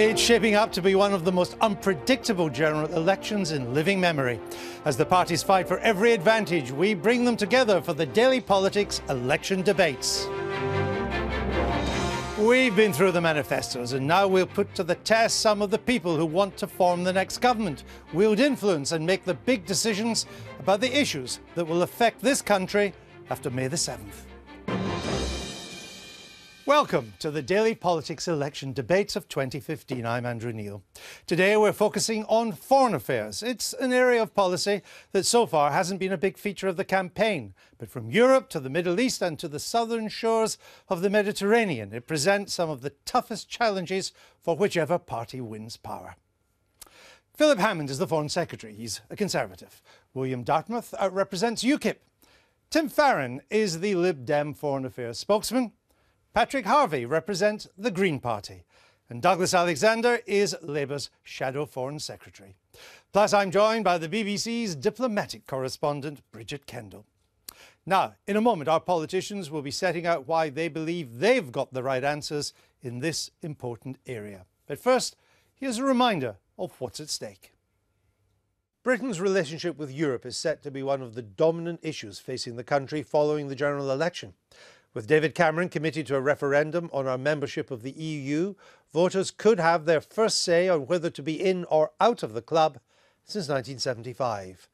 It's shaping up to be one of the most unpredictable general elections in living memory. As the parties fight for every advantage, we bring them together for the Daily Politics election debates. We've been through the manifestos, and now we'll put to the test some of the people who want to form the next government, wield influence and make the big decisions about the issues that will affect this country after May the 7th. Welcome to the Daily Politics election debates of 2015. I'm Andrew Neil. Today we're focusing on foreign affairs. It's an area of policy that so far hasn't been a big feature of the campaign. But from Europe to the Middle East and to the southern shores of the Mediterranean, it presents some of the toughest challenges for whichever party wins power. Philip Hammond is the Foreign Secretary. He's a Conservative. William Dartmouth represents UKIP. Tim Farron is the Lib Dem Foreign Affairs spokesman. Patrick Harvey represents the Green Party, and Douglas Alexander is Labour's Shadow Foreign Secretary. Plus, I'm joined by the BBC's diplomatic correspondent, Bridget Kendall. Now, in a moment, our politicians will be setting out why they believe they've got the right answers in this important area. But first, here's a reminder of what's at stake. Britain's relationship with Europe is set to be one of the dominant issues facing the country following the general election. With David Cameron committed to a referendum on our membership of the EU, voters could have their first say on whether to be in or out of the club since 1975.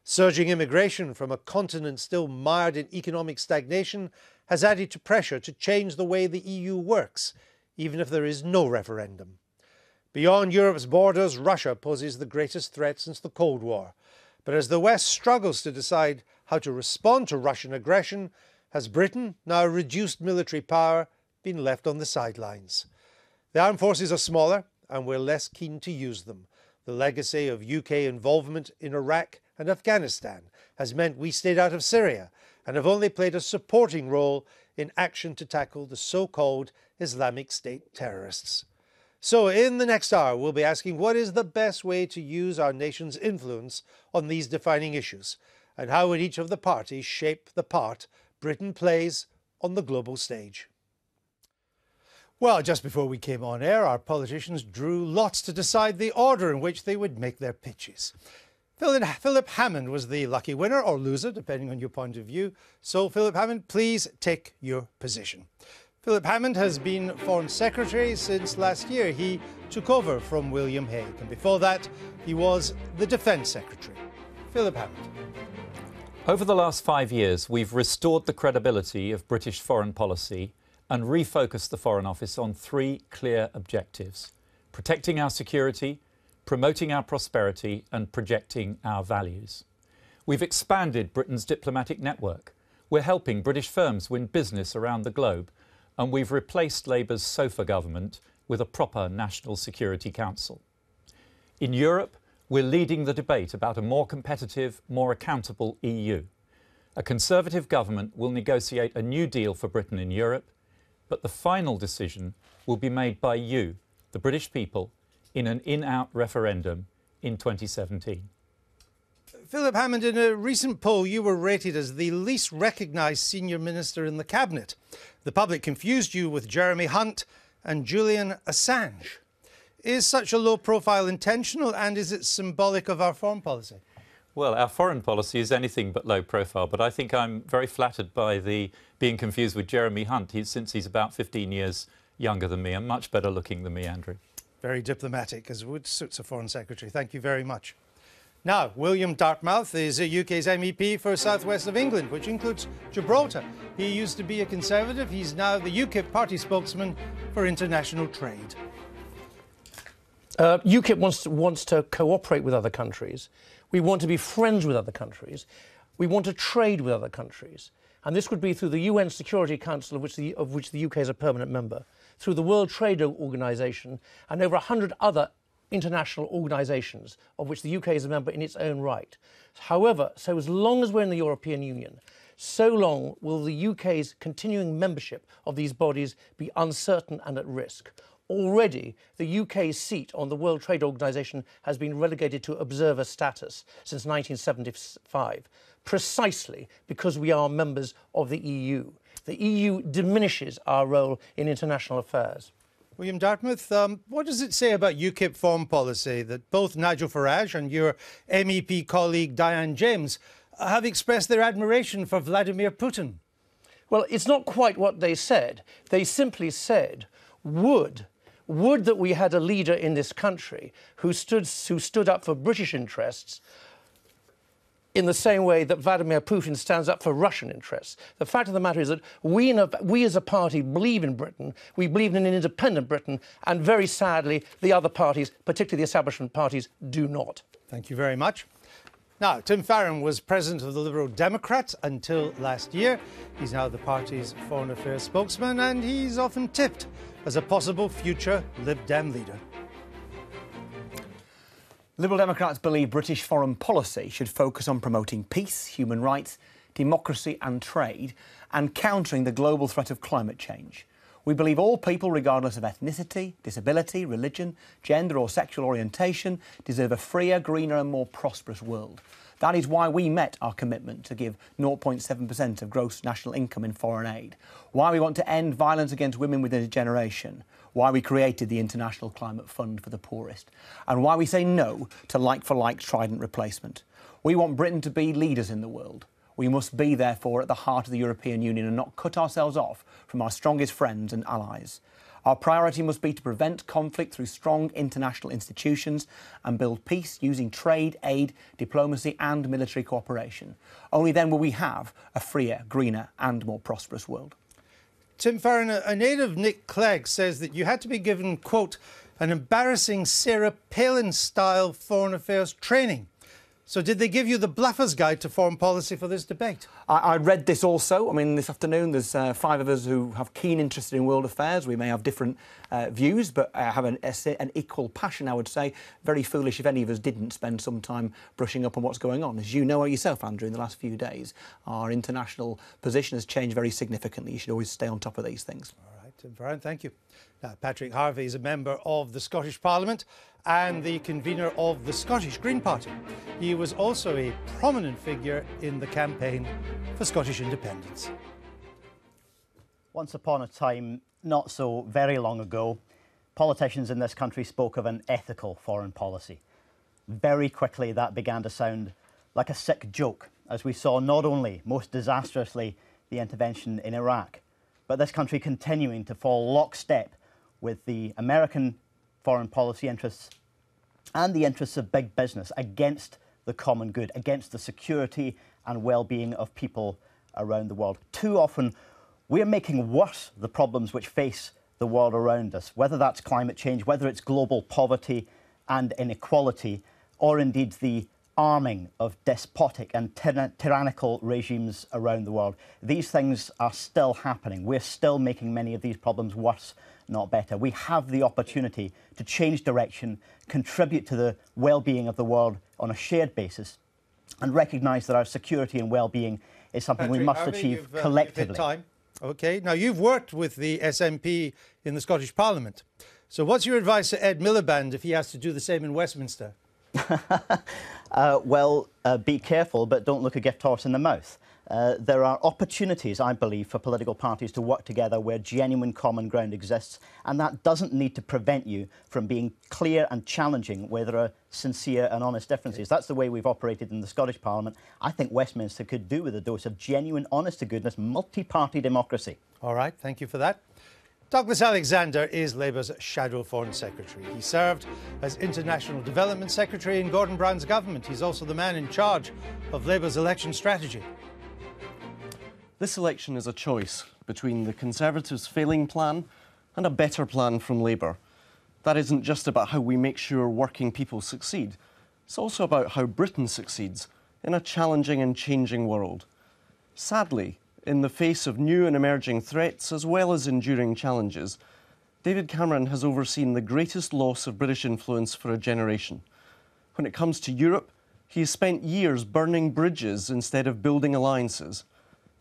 Surging immigration from a continent still mired in economic stagnation has added to pressure to change the way the EU works, even if there is no referendum. Beyond Europe's borders, Russia poses the greatest threat since the Cold War. But as the West struggles to decide how to respond to Russian aggression, has Britain, now reduced military power, been left on the sidelines? The armed forces are smaller and we're less keen to use them. The legacy of UK involvement in Iraq and Afghanistan has meant we stayed out of Syria and have only played a supporting role in action to tackle the so-called Islamic State terrorists. So in the next hour, we'll be asking what is the best way to use our nation's influence on these defining issues, and how would each of the parties shape the part Britain plays on the global stage. Well, just before we came on air, our politicians drew lots to decide the order in which they would make their pitches. Philip Hammond was the lucky winner, or loser, depending on your point of view. So, Philip Hammond, please take your position. Philip Hammond has been Foreign Secretary since last year. He took over from William Hague, and before that, he was the Defence Secretary. Philip Hammond. Over the last 5 years, we've restored the credibility of British foreign policy and refocused the Foreign Office on three clear objectives: protecting our security, promoting our prosperity and projecting our values. We've expanded Britain's diplomatic network. We're helping British firms win business around the globe, and we've replaced Labour's sofa government with a proper National Security Council. In Europe, we're leading the debate about a more competitive, more accountable EU. A Conservative government will negotiate a new deal for Britain in Europe, but the final decision will be made by you, the British people, in an in-out referendum in 2017. Philip Hammond, in a recent poll, you were rated as the least recognised senior minister in the cabinet. The public confused you with Jeremy Hunt and Julian Assange. Is such a low profile intentional, and is it symbolic of our foreign policy? Well, our foreign policy is anything but low profile, but I think I'm very flattered by the being confused with Jeremy Hunt, since he's about 15 years younger than me and much better looking than me, Andrew. Very diplomatic, as would suits a Foreign Secretary. Thank you very much. Now, William Dartmouth is a UK's MEP for South West of England, which includes Gibraltar. He used to be a Conservative. He's now the UKIP party spokesman for international trade. UKIP wants to cooperate with other countries. We want to be friends with other countries. We want to trade with other countries. And this would be through the UN Security Council, of which the UK is a permanent member, through the World Trade Organization, and over 100 other international organisations, of which the UK is a member in its own right. However, so as long as we're in the European Union, so long will the UK's continuing membership of these bodies be uncertain and at risk. Already, the UK's seat on the World Trade Organization has been relegated to observer status since 1975, precisely because we are members of the EU. The EU diminishes our role in international affairs. William Dartmouth, what does it say about UKIP foreign policy that both Nigel Farage and your MEP colleague Diane James have expressed their admiration for Vladimir Putin? Well, it's not quite what they said. They simply said, would that we had a leader in this country who stood up for British interests in the same way that Vladimir Putin stands up for Russian interests. The fact of the matter is that we as a party believe in Britain, we believe in an independent Britain, and very sadly, the other parties, particularly the establishment parties, do not. Thank you very much. Now, Tim Farron was president of the Liberal Democrats until last year. He's now the party's foreign affairs spokesman, and he's often tipped as a possible future Lib Dem leader. Liberal Democrats believe British foreign policy should focus on promoting peace, human rights, democracy and trade, and countering the global threat of climate change. We believe all people, regardless of ethnicity, disability, religion, gender or sexual orientation, deserve a freer, greener and more prosperous world. That is why we met our commitment to give 0.7% of gross national income in foreign aid, why we want to end violence against women within a generation, why we created the International Climate Fund for the poorest, and why we say no to like-for-like Trident replacement. We want Britain to be leaders in the world. We must be, therefore, at the heart of the European Union and not cut ourselves off from our strongest friends and allies. Our priority must be to prevent conflict through strong international institutions and build peace using trade, aid, diplomacy and military cooperation. Only then will we have a freer, greener and more prosperous world. Tim Farron, a native Nick Clegg says that you had to be given, quote, an embarrassing Sarah Palin-style foreign affairs training. So did they give you the Bluffer's Guide to Foreign Policy for this debate? I read this also. I mean, this afternoon there's 5 of us who have keen interest in world affairs. We may have different views, but have an equal passion, I would say. Very foolish if any of us didn't spend some time brushing up on what's going on. As you know yourself, Andrew, in the last few days, our international position has changed very significantly. You should always stay on top of these things. All right, Tim Farron, thank you. Now, Patrick Harvey is a member of the Scottish Parliament and the convener of the Scottish Green Party. He was also a prominent figure in the campaign for Scottish independence. Once upon a time, not so very long ago, politicians in this country spoke of an ethical foreign policy. Very quickly that began to sound like a sick joke, as we saw not only, most disastrously, the intervention in Iraq, but this country continuing to fall lockstep with the American foreign policy interests and the interests of big business against the common good, against the security and well-being of people around the world. Too often, we're making worse the problems which face the world around us, whether that's climate change, whether it's global poverty and inequality, or indeed the arming of despotic and tyrannical regimes around the world. These things are still happening. We're still making many of these problems worse, not better. We have the opportunity to change direction, contribute to the well-being of the world on a shared basis, and recognise that our security and well-being is something we must achieve collectively. Time. OK, now you've worked with the SNP in the Scottish Parliament. So what's your advice to Ed Miliband if he has to do the same in Westminster? Be careful, but don't look a gift horse in the mouth. There are opportunities, I believe, for political parties to work together where genuine common ground exists, and that doesn't need to prevent you from being clear and challenging where there are sincere and honest differences. That's the way we've operated in the Scottish Parliament. I think Westminster could do with a dose of genuine, honest-to-goodness, multi-party democracy. All right, thank you for that. Douglas Alexander is Labour's Shadow Foreign Secretary. He served as International Development Secretary in Gordon Brown's government. He's also the man in charge of Labour's election strategy. This election is a choice between the Conservatives' failing plan and a better plan from Labour. That isn't just about how we make sure working people succeed. It's also about how Britain succeeds in a challenging and changing world. Sadly, in the face of new and emerging threats as well as enduring challenges, David Cameron has overseen the greatest loss of British influence for a generation. When it comes to Europe, he has spent years burning bridges instead of building alliances.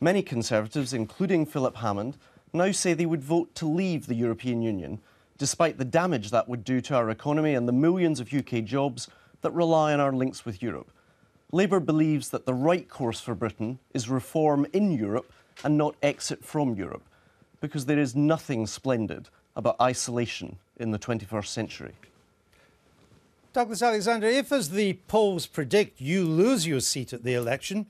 Many Conservatives, including Philip Hammond, now say they would vote to leave the European Union, despite the damage that would do to our economy and the millions of UK jobs that rely on our links with Europe. Labour believes that the right course for Britain is reform in Europe and not exit from Europe, because there is nothing splendid about isolation in the 21st century. Douglas Alexander, if, as the polls predict, you lose your seat at the election,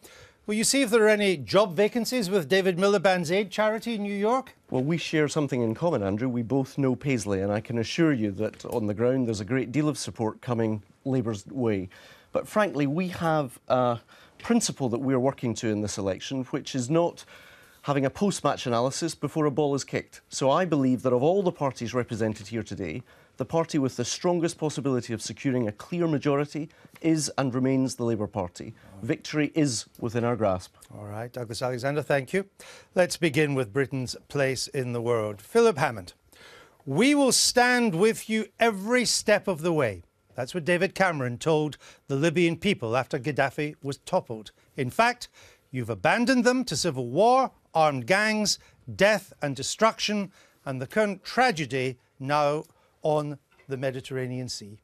will you see if there are any job vacancies with David Miliband's aid charity in New York? Well, we share something in common, Andrew. We both know Paisley, and I can assure you that on the ground there's a great deal of support coming Labour's way. But frankly, we have a principle that we're working to in this election, which is not having a post-match analysis before a ball is kicked. So I believe that of all the parties represented here today, the party with the strongest possibility of securing a clear majority is and remains the Labour Party. Victory is within our grasp. All right, Douglas Alexander, thank you. Let's begin with Britain's place in the world. Philip Hammond, we will stand with you every step of the way. That's what David Cameron told the Libyan people after Gaddafi was toppled. In fact, you've abandoned them to civil war, armed gangs, death and destruction, and the current tragedy now on the Mediterranean Sea.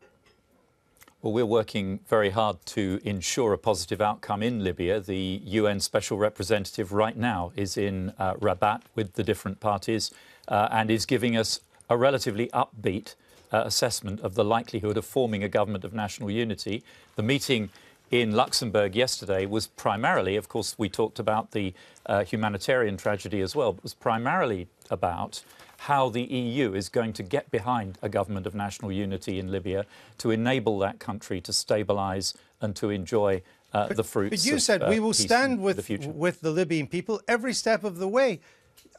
Well, we're working very hard to ensure a positive outcome in Libya. The UN Special Representative right now is in Rabat with the different parties and is giving us a relatively upbeat assessment of the likelihood of forming a government of national unity. The meeting in Luxembourg yesterday was primarily, of course, we talked about the humanitarian tragedy as well, but was primarily about how the EU is going to get behind a government of national unity in Libya to enable that country to stabilise and to enjoy the fruits. But you said we will stand with the Libyan people every step of the way.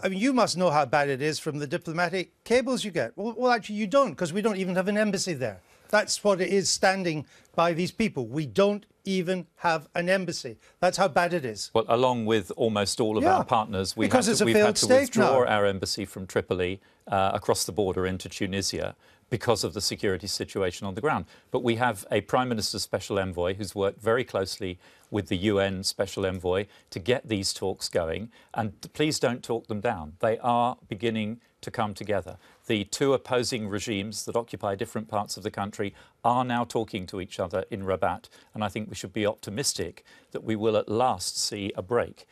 I mean, you must know how bad it is from the diplomatic cables you get. Well, actually, you don't, because we don't even have an embassy there. That's what it is standing by these people. We don't even have an embassy. That's how bad it is. Well, along with almost all of our partners, we've had to withdraw our embassy from Tripoli across the border into Tunisia because of the security situation on the ground. But we have a Prime Minister's Special Envoy who's worked very closely with the UN Special Envoy to get these talks going. And please don't talk them down. They are beginning to come together. The two opposing regimes that occupy different parts of the country are now talking to each other in Rabat, and I think we should be optimistic that we will at last see a break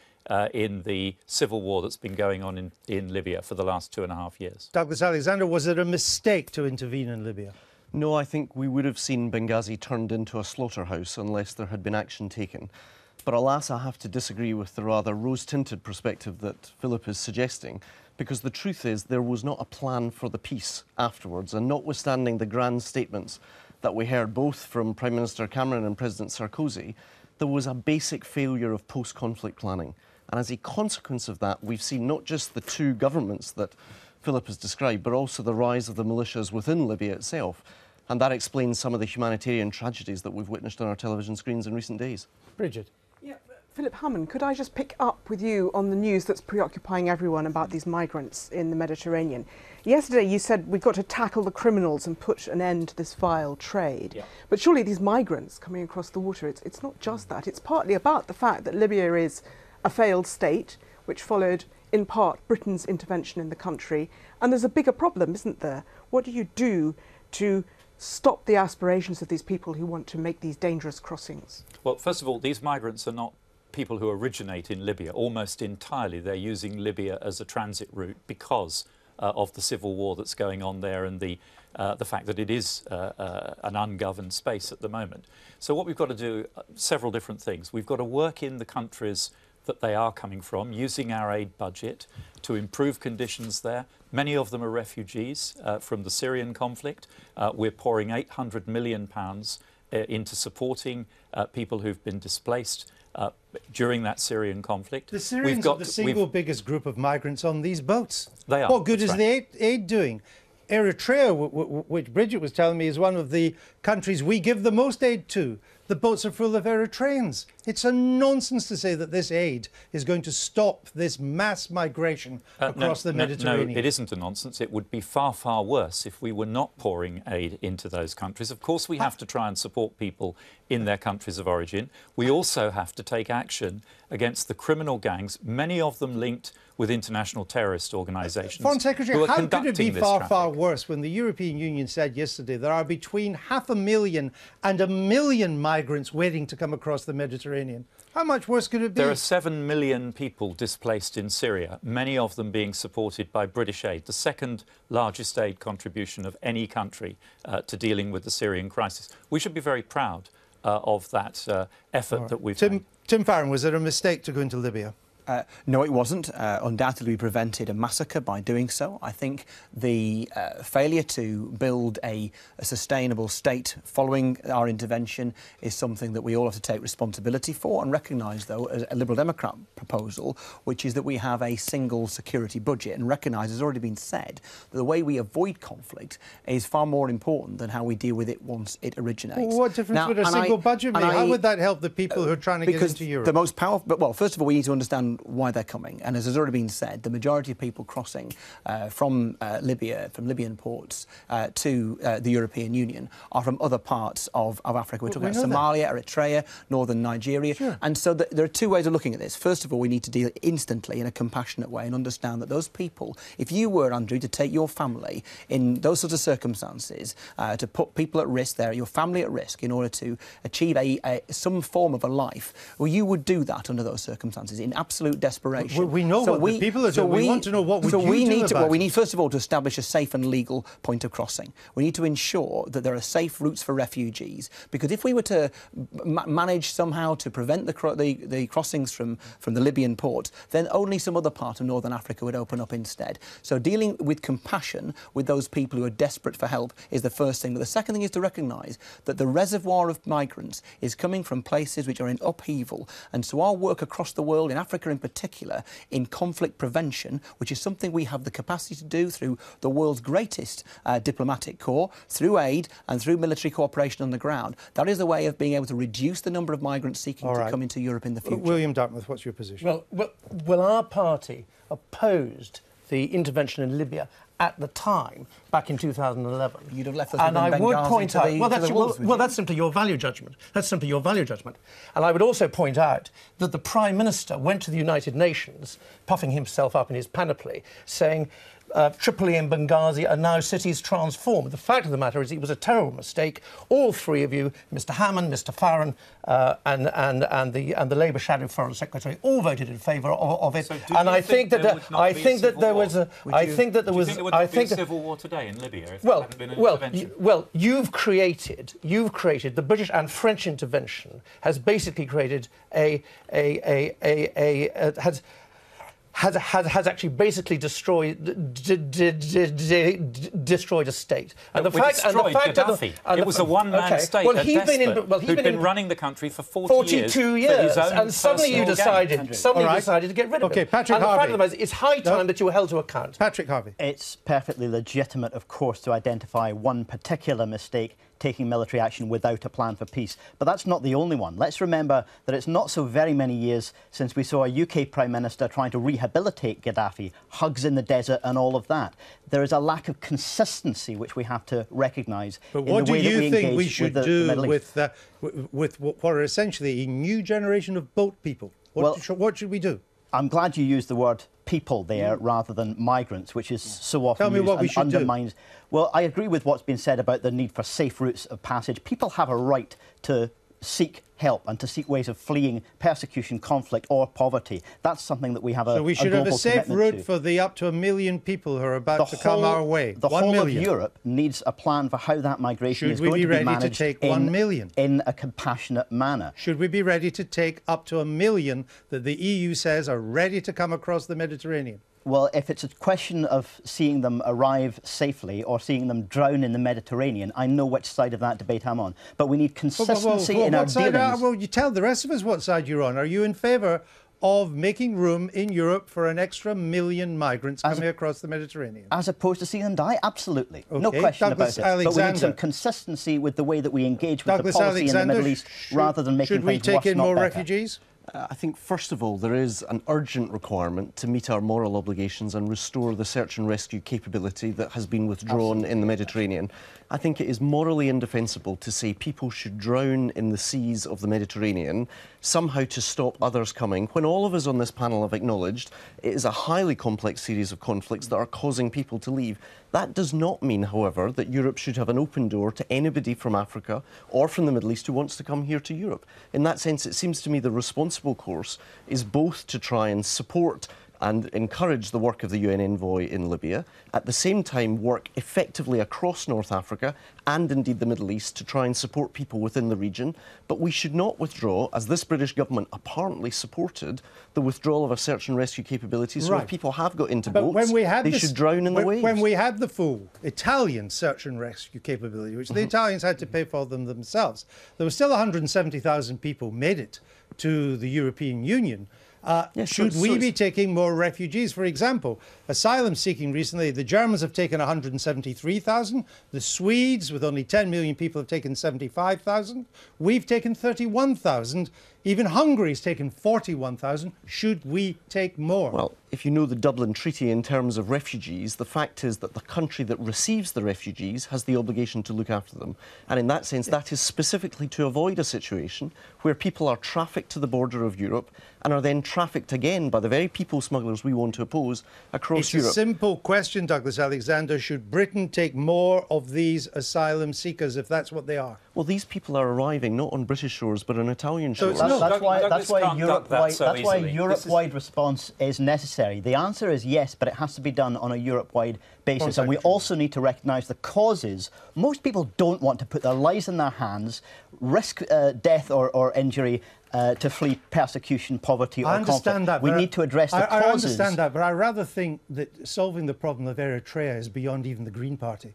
in the civil war that's been going on in Libya for the last 2.5 years. Douglas Alexander, was it a mistake to intervene in Libya? No, I think we would have seen Benghazi turned into a slaughterhouse unless there had been action taken. But alas, I have to disagree with the rather rose-tinted perspective that Philip is suggesting, because the truth is there was not a plan for the peace afterwards, and notwithstanding the grand statements that we heard both from Prime Minister Cameron and President Sarkozy, there was a basic failure of post-conflict planning. And as a consequence of that, we've seen not just the two governments that Philip has described, but also the rise of the militias within Libya itself. And that explains some of the humanitarian tragedies that we've witnessed on our television screens in recent days. Bridget. Yeah, Philip Hammond, could I just pick up with you on the news that's preoccupying everyone about these migrants in the Mediterranean? Yesterday you said we've got to tackle the criminals and put an end to this vile trade. Yeah. But surely these migrants coming across the water, it's not just that. It's partly about the fact that Libya is a failed state, which followed in part Britain's intervention in the country. And there's a bigger problem, isn't there? What do you do to stop the aspirations of these people who want to make these dangerous crossings? Well, first of all, these migrants are not people who originate in Libya. Almost entirely they're using Libya as a transit route because of the civil war that's going on there and the fact that it is an ungoverned space at the moment. So what we've got to do, several different things. We've got to work in the countries that they are coming from, using our aid budget to improve conditions there. Many of them are refugees from the Syrian conflict. We're pouring £800 million into supporting people who've been displaced during that Syrian conflict. The Syrians are the single biggest group of migrants on these boats. They are. What good is the aid doing? Eritrea, which Bridget was telling me, is one of the countries we give the most aid to. The boats are full of Eritreans. It's a nonsense to say that this aid is going to stop this mass migration across the Mediterranean. No, it isn't a nonsense. It would be far, far worse if we were not pouring aid into those countries. Of course, we have to try and support people in their countries of origin. We also have to take action against the criminal gangs, many of them linked with international terrorist organisations. Foreign Secretary, who are how could it conducting be this far, traffic. far worse when the European Union said yesterday there are between 500,000 and 1 million migrants waiting to come across the Mediterranean? How much worse could it be? There are 7 million people displaced in Syria, many of them being supported by British aid, the second largest aid contribution of any country to dealing with the Syrian crisis. We should be very proud of that effort that we've made. Tim Farron, was it a mistake to go into Libya? No, it wasn't. Undoubtedly, we prevented a massacre by doing so. I think the failure to build a sustainable state following our intervention is something that we all have to take responsibility for and recognise, though, as a Liberal Democrat proposal, which is that we have a single security budget and recognise, as already been said, that the way we avoid conflict is far more important than how we deal with it once it originates. Well, what difference would a single budget make? How would that help the people who are trying to get into Europe? The most powerful, well, first of all, we need to understand why they're coming. And as has already been said, the majority of people crossing from Libya, from Libyan ports to the European Union are from other parts of Africa. We're talking about Somalia, Eritrea, northern Nigeria. Sure. And so there are two ways of looking at this. First of all, we need to deal instantly in a compassionate way and understand that those people, if you were, Andrew, to take your family in those sorts of circumstances, to put people at risk there, your family at risk, in order to achieve some form of a life, well, you would do that under those circumstances in absolute desperation. We know what the people are doing. We want to know what we do about it. Well, we need, first of all, to establish a safe and legal point of crossing. We need to ensure that there are safe routes for refugees, because if we were to manage somehow to prevent the crossings from the Libyan port, then only some other part of northern Africa would open up instead. So dealing with compassion with those people who are desperate for help is the first thing. But the second thing is to recognise that the reservoir of migrants is coming from places which are in upheaval. And so our work across the world, in Africa in particular, in conflict prevention, which is something we have the capacity to do through the world's greatest diplomatic corps, through aid and through military cooperation on the ground. That is a way of being able to reduce the number of migrants seeking to come into Europe in the future. William Dartmouth, what's your position? Well, our party opposed the intervention in Libya at the time, back in 2011. You'd have left us and I would point out, well, that's simply your value judgment. That's simply your value judgment. And I would also point out that the Prime Minister went to the United Nations, puffing himself up in his panoply, saying Tripoli and Benghazi are now cities transformed. The fact of the matter is it was a terrible mistake. All three of you, Mr Hammond, Mr Farron and the Labour Shadow Foreign Secretary, all voted in favour of it. So and I think that there was a civil war today in Libya if well, there hadn't been an well, intervention? you've created the British and French intervention has basically created has actually basically destroyed a state. And the fact Gaddafi. It was a one-man state. Well, he'd been running the country for 42 years, and suddenly you decided to get rid of it. Patrick and the Harvey. fact of the matter is, it's high time that you were held to account. Patrick Harvey. It's perfectly legitimate, of course, to identify one particular mistake, taking military action without a plan for peace. But that's not the only one. Let's remember that it's not so very many years since we saw a UK Prime Minister trying to rehabilitate Gaddafi, hugs in the desert and all of that. There is a lack of consistency which we have to recognise in the way that we engage with the Middle East. But what do you think we should do with what are essentially a new generation of boat people? What should we do? I'm glad you used the word people there rather than migrants, which is so often used and undermines. Well, I agree with what's been said about the need for safe routes of passage. People have a right to seek help and to seek ways of fleeing persecution, conflict or poverty. That's something that we have So we should have a safe route for the up to 1 million people who are about to come our way. The whole of Europe needs a plan for how that migration is going to be managed to take 1 million? In a compassionate manner. Should we be ready to take up to 1 million that the EU says are ready to come across the Mediterranean? Well, if it's a question of seeing them arrive safely or seeing them drown in the Mediterranean, I know which side of that debate I'm on. But we need consistency in our dealings. Well, you tell the rest of us what side you're on. Are you in favour of making room in Europe for an extra 1 million migrants coming across the Mediterranean? As opposed to seeing them die? Absolutely. Okay. No question about it. Alexander. But we need some consistency with the way that we engage with the policy in the Middle East rather than making things worse, Should we take in not more better. refugees? I think, first of all, there is an urgent requirement to meet our moral obligations and restore the search and rescue capability that has been withdrawn in the Mediterranean. I think it is morally indefensible to say people should drown in the seas of the Mediterranean somehow to stop others coming, when all of us on this panel have acknowledged it is a highly complex series of conflicts that are causing people to leave. That does not mean, however, that Europe should have an open door to anybody from Africa or from the Middle East who wants to come here to Europe. In that sense, it seems to me the responsible course is both to try and support and encourage the work of the UN envoy in Libya, at the same time work effectively across North Africa and indeed the Middle East to try and support people within the region. But we should not withdraw, as this British government apparently supported, the withdrawal of our search and rescue capabilities. So if people have got into boats, they should drown in the waves. When we had the full Italian search and rescue capability, which the Italians had to pay for them themselves, there were still 170,000 people made it to the European Union. Should we be taking more refugees? For example, asylum seeking recently, the Germans have taken 173,000. The Swedes, with only 10 million people, have taken 75,000. We've taken 31,000. Even Hungary's taken 41,000. Should we take more? Well, if you know the Dublin Treaty in terms of refugees, the fact is that the country that receives the refugees has the obligation to look after them. And in that sense, that is specifically to avoid a situation where people are trafficked to the border of Europe and are then trafficked again by the very people smugglers we want to oppose across Europe. It's a simple question, Douglas Alexander. Should Britain take more of these asylum seekers, if that's what they are? Well, these people are arriving not on British shores but on Italian shores. That's why a Europe-wide response is necessary. The answer is yes, but it has to be done on a Europe-wide basis. And we also need to recognise the causes. Most people don't want to put their lives in their hands, risk death or injury to flee persecution, poverty or conflict. I understand that. We need to address the causes. I understand that, but I rather think that solving the problem of Eritrea is beyond even the Green Party.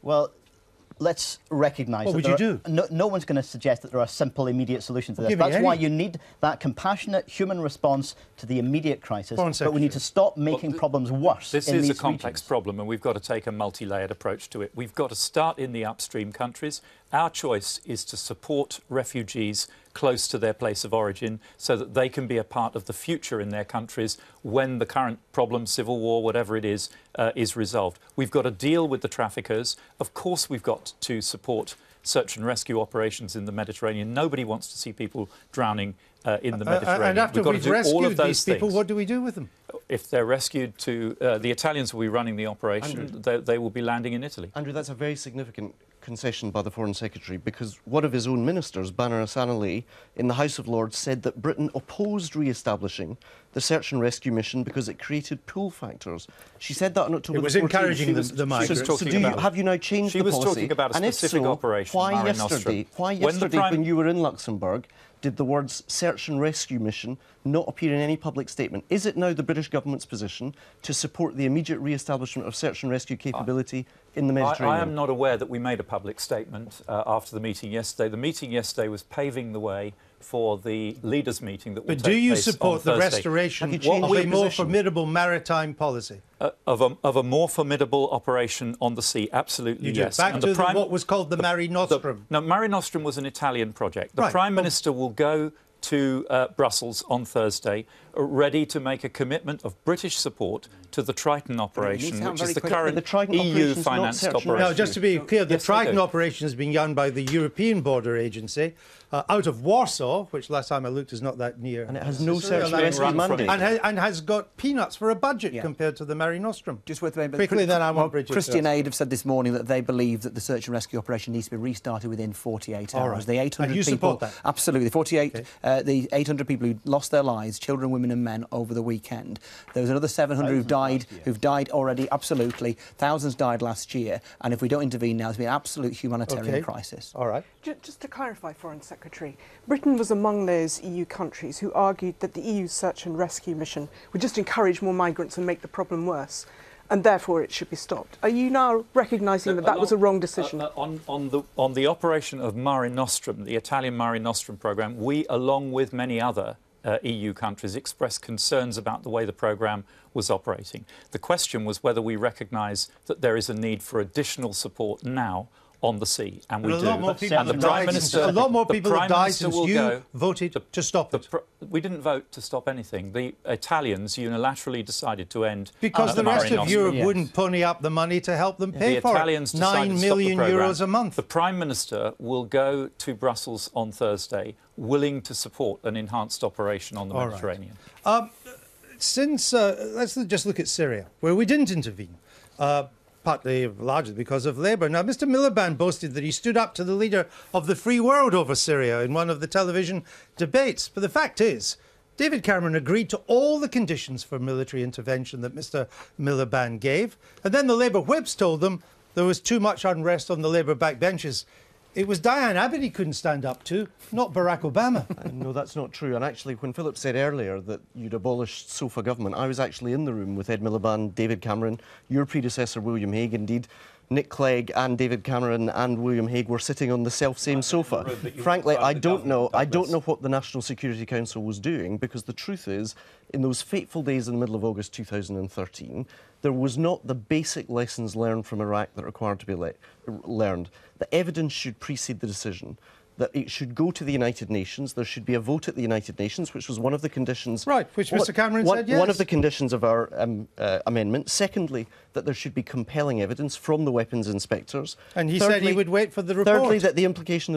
Well, let's recognise that no one's going to suggest that there are simple, immediate solutions to this. That's why you need that compassionate human response to the immediate crisis. But we need to stop making problems worse. This is a complex problem, and we've got to take a multi-layered approach to it. We've got to start in the upstream countries. Our choice is to support refugees close to their place of origin so that they can be a part of the future in their countries when the current problem, civil war, whatever it is resolved. We've got to deal with the traffickers. Of course, we've got to support search and rescue operations in the Mediterranean. Nobody wants to see people drowning in the Mediterranean. And after we've rescued these people, what do we do with them? If they're rescued to... the Italians will be running the operation. They will be landing in Italy. Andrew, that's a very significant concession by the Foreign Secretary, because one of his own ministers, Bana Hassanali, in the House of Lords said that Britain opposed re-establishing the search and rescue mission because it created pull factors. She said that on October 14th. It was encouraging the migrants. Have you now changed the policy? She was talking about a specific operation, Why yesterday, when you were in Luxembourg, did the words search and rescue mission not appear in any public statement? Is it now the British government's position to support the immediate re-establishment of search and rescue capability in the Mediterranean? I am not aware that we made a public statement after the meeting yesterday. The meeting yesterday was paving the way for the leaders' meeting that will take place on Thursday. But do you support the restoration of a more formidable maritime policy? Of a more formidable operation on the sea, absolutely, yes. Back to what was called the Mare Nostrum. No, Mare Nostrum was an Italian project. The Prime Minister will go to Brussels on Thursday, ready to make a commitment of British support to the Triton operation, which is the current EU-financed operation. Now, just to be clear, the Triton operation is being run by the European Border Agency out of Warsaw, which last time I looked is not that near. And it has no search and rescue mandate. And has got peanuts for a budget compared to the Mare Nostrum. Just worth saying, quickly then I want Bridget. Christian Aid have said this morning that they believe that the search and rescue operation needs to be restarted within 48 hours. Right. The 800 and you people, support that? Absolutely. The 800 people who lost their lives, children, women and men, over the weekend. There was another 700 who've died already, absolutely. Thousands died last year. And if we don't intervene now, there's been an absolute humanitarian crisis. All right. Just to clarify, Foreign Secretary, Britain was among those EU countries who argued that the EU search and rescue mission would just encourage more migrants and make the problem worse, and therefore it should be stopped. Are you now recognising that that was a wrong decision? On the operation of Mare Nostrum, the Italian Mare Nostrum programme, we, along with many other EU countries, expressed concerns about the way the programme was operating. The question was whether we recognise that there is a need for additional support now on the sea, and we But a do. lot more people And the have Prime died Minister, since- a lot more the people have Prime died Minister since will you go- voted to stop it. We didn't vote to stop anything. The Italians unilaterally decided to end Because the rest of Mare Europe Nostrum. wouldn't pony up the money to help them pay The for Italians it. decided 9 to stop the million programme. euros a month. The Prime Minister will go to Brussels on Thursday, willing to support an enhanced operation on the All right. Mediterranean. Since, let's just look at Syria, where we didn't intervene, partly largely because of Labour. Now, Mr Miliband boasted that he stood up to the leader of the free world over Syria in one of the television debates. But the fact is, David Cameron agreed to all the conditions for military intervention that Mr Miliband gave. And then the Labour whips told them there was too much unrest on the Labour backbenches. It was Diane Abbott he couldn't stand up to, not Barack Obama. No, that's not true. And actually, when Philip said earlier that you'd abolished sofa government, I was actually in the room with Ed Miliband, David Cameron, your predecessor William Hague, indeed. Nick Clegg and David Cameron and William Hague were sitting on the self-same sofa. Frankly, I don't know what the National Security Council was doing, because the truth is, in those fateful days in the middle of August 2013, there was not the basic lessons learned from Iraq that required to be learned. The evidence should precede the decision. That it should go to the United Nations. There should be a vote at the United Nations, which was one of the conditions. Right, which Mr Cameron said yes. One of the conditions of our amendment. Secondly, that there should be compelling evidence from the weapons inspectors. And he said he would wait for the report. Thirdly, that the implications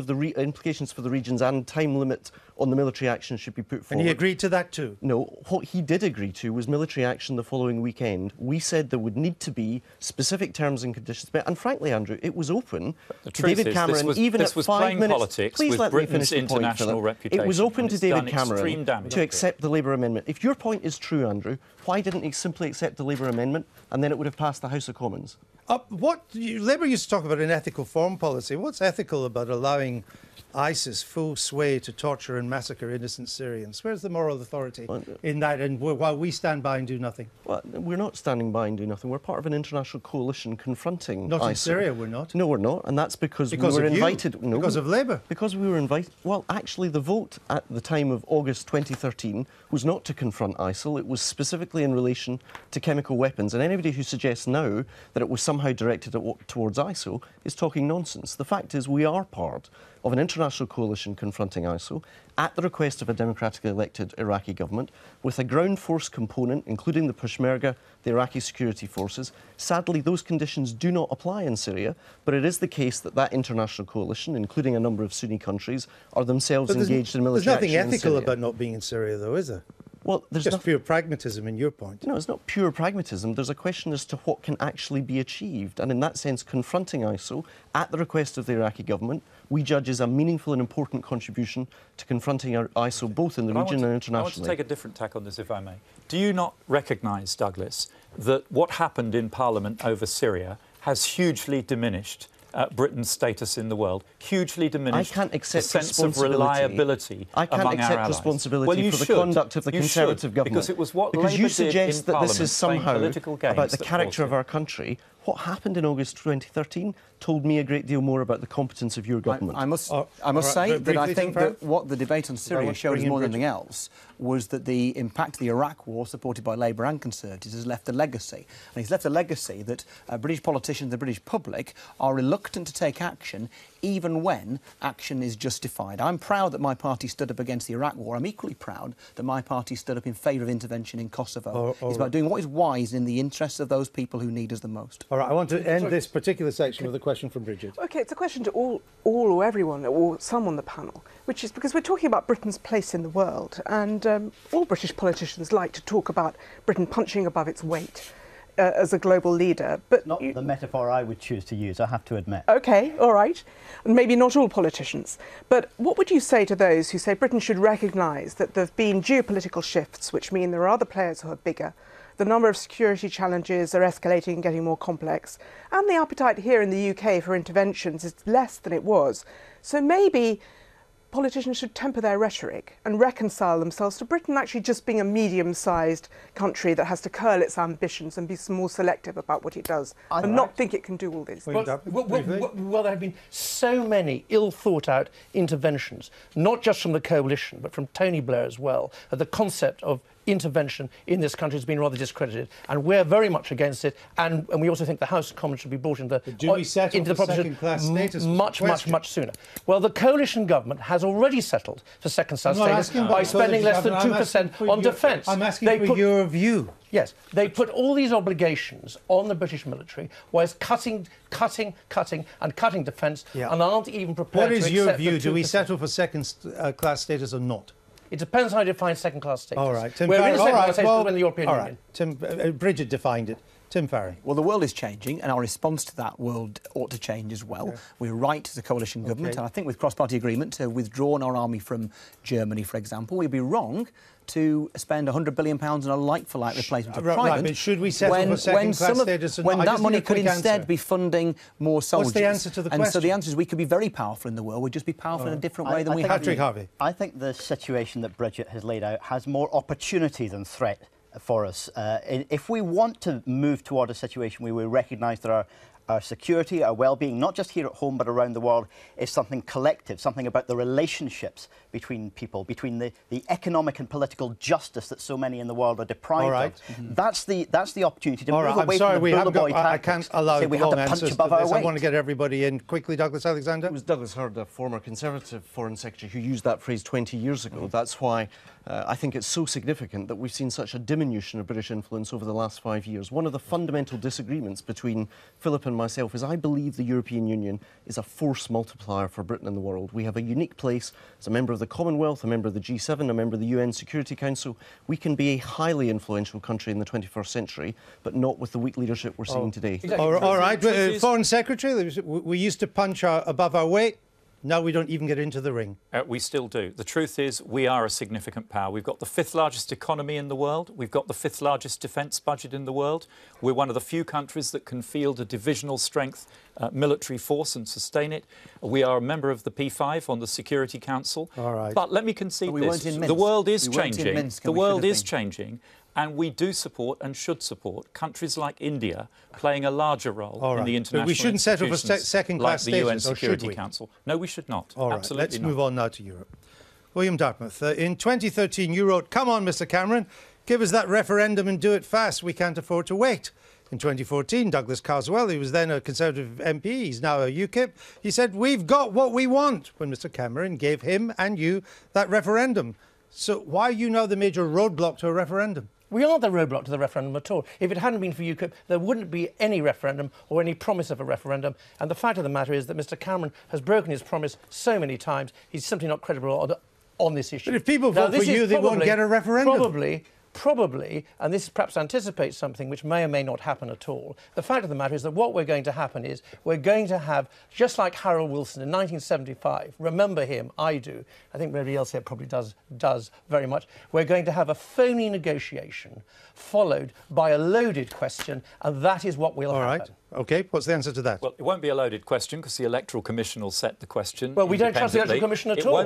for the regions and time limit on the military action should be put forward. And he agreed to that too? No, what he did agree to was military action the following weekend. We said there would need to be specific terms and conditions. And frankly, Andrew, it was open to David Cameron, even at 5 minutes. Politics Please with let me Britain's finish the point, international Philip. reputation. It was open to It's David done extreme Cameron damage. to accept the Labour amendment. If your point is true, Andrew, why didn't he simply accept the Labour amendment and then it would have passed the House of Commons? Labour used to talk about an ethical foreign policy. What's ethical about allowing ISIS full sway to torture and massacre innocent Syrians? Where's the moral authority in that, and while we stand by and do nothing? Well, we're not standing by and do nothing. We're part of an international coalition confronting Not ISIL. in Syria, we're not. No, we're not, and that's because we Because were of you. invited. No, Because of Labour. Because we were invited. Well, actually, the vote at the time of August 2013 was not to confront ISIL. It was specifically in relation to chemical weapons. And anybody who suggests now that it was somehow directed towards ISIL is talking nonsense. The fact is, we are part of an international coalition confronting ISIL at the request of a democratically elected Iraqi government, with a ground force component, including the Peshmerga, the Iraqi security forces. Sadly, those conditions do not apply in Syria, but it is the case that that international coalition, including a number of Sunni countries, are themselves engaged in military action in Syria. There's nothing ethical about not being in Syria, though, is there? Well, there's just pure pragmatism in your point. No, it's not pure pragmatism. There's a question as to what can actually be achieved. And in that sense, confronting ISIL at the request of the Iraqi government, we judge as a meaningful and important contribution to confronting ISIL both in the region and internationally. I want to take a different tack on this, if I may. Do you not recognise, Douglas, that what happened in Parliament over Syria has hugely diminished Britain's status in the world, hugely diminished I can't accept the sense of reliability I can't among our accept allies? responsibility Well, for the conduct of the Conservative government. Because it was what because Labour you did suggest in that Parliament, this is playing somehow political games about the that character caused of our country. What happened in August 2013 told me a great deal more about the competence of your government. I must say that I think that what the debate on Syria showed us more than anything else was that the impact of the Iraq war, supported by Labour and Conservatives, has left a legacy. And it's left a legacy that British politicians, the British public, are reluctant to take action, even when action is justified. I'm proud that my party stood up against the Iraq war. I'm equally proud that my party stood up in favour of intervention in Kosovo. It's about doing what is wise in the interests of those people who need us the most. All right, I want to end this particular section with a question from Bridget. OK, it's a question to all or everyone, or some on the panel, which is because we're talking about Britain's place in the world, and all British politicians like to talk about Britain punching above its weight as a global leader. But not the metaphor I would choose to use, I have to admit. OK, all right. And maybe not all politicians. But what would you say to those who say Britain should recognise that there have been geopolitical shifts, which mean there are other players who are bigger, the number of security challenges are escalating and getting more complex, and the appetite here in the UK for interventions is less than it was. So maybe politicians should temper their rhetoric and reconcile themselves to Britain actually just being a medium-sized country that has to curl its ambitions and be more selective about what it does and not think it can do all this. Well, there have been so many ill-thought-out interventions, not just from the coalition, but from Tony Blair as well, of the concept of intervention in this country has been rather discredited, and we're very much against it. And we also think the House of Commons should be brought into the second-class status much sooner. Well, the coalition government has already settled for second-class status by spending less than 2% on defence. I'm asking for your view. Yes, they put all these obligations on the British military, whilst cutting defence, and aren't even prepared to accept. What is your view? Do we settle for second-class status or not? It depends how you define second-class status. All right, Tim We're Farron. in second-class status in the European all Union. Right. Tim, Bridget defined it. Tim Farron. Well, the world is changing, and our response to that world ought to change as well. Okay. We're right as a coalition government, and I think with cross-party agreement to withdraw our army from Germany, for example, we'd be wrong to spend £100 billion on a like-for-like replacement of Trident. Right, but should we settle for second-class status? When that money could instead be funding more soldiers. What's the answer to the question? And so the answer is we could be very powerful in the world. We'd just be powerful in a different way than we have. Patrick Harvey. I think the situation that Bridget has laid out has more opportunity than threat for us. If we want to move toward a situation where we recognise that our security, our well-being, not just here at home but around the world, is something collective, something about the relationships between people, between the economic and political justice that so many in the world are deprived of. Mm-hmm. That's the opportunity to move away from the bull boy tactics. I can't allow we have to punch above our weight. I want to get everybody in quickly. Douglas Alexander. It was Douglas Hurd, a former Conservative Foreign Secretary, who used that phrase 20 years ago. That's why I think it's so significant that we've seen such a diminution of British influence over the last 5 years. One of the fundamental disagreements between Philip and myself is I believe the European Union is a force multiplier for Britain in the world. We have a unique place as a member of the Commonwealth, a member of the G7, a member of the UN Security Council. We can be a highly influential country in the 21st century, but not with the weak leadership we're seeing today. Exactly. All right, Foreign Secretary, we used to punch above our weight. Now we don't even get into the ring. We still do. The truth is we are a significant power. We've got the 5th largest economy in the world. We've got the 5th largest defence budget in the world. We're one of the few countries that can field a divisional strength military force and sustain it. We are a member of the P5 on the Security Council. All right. But let me concede this. The world is changing. The world is changing. And we do support and should support countries like India playing a larger role in the international But we shouldn't settle for second-class like the UN status, Security Council. No, we should not. All right, absolutely let's not. move on now to Europe. William Dartmouth, in 2013 you wrote, "Come on, Mr Cameron, give us that referendum and do it fast. We can't afford to wait." In 2014, Douglas Carswell, who was then a Conservative MP, he's now a UKIP, he said, "We've got what we want," when Mr Cameron gave him and you that referendum. So why are you now the major roadblock to a referendum? We aren't the roadblock to the referendum at all. If it hadn't been for UKIP, there wouldn't be any referendum or any promise of a referendum. And the fact of the matter is that Mr Cameron has broken his promise so many times, he's simply not credible on this issue. But if people vote for you, they won't get a referendum. Probably, and this perhaps anticipates something which may or may not happen at all. The fact of the matter is that what we're going to happen is we're going to have, just like Harold Wilson in 1975, remember him, I do, I think everybody else here probably does very much, we're going to have a phony negotiation followed by a loaded question, and that is what will happen. All right. OK, what's the answer to that? Well, it won't be a loaded question because the Electoral Commission will set the question. Well, we don't trust the Electoral Commission at all. It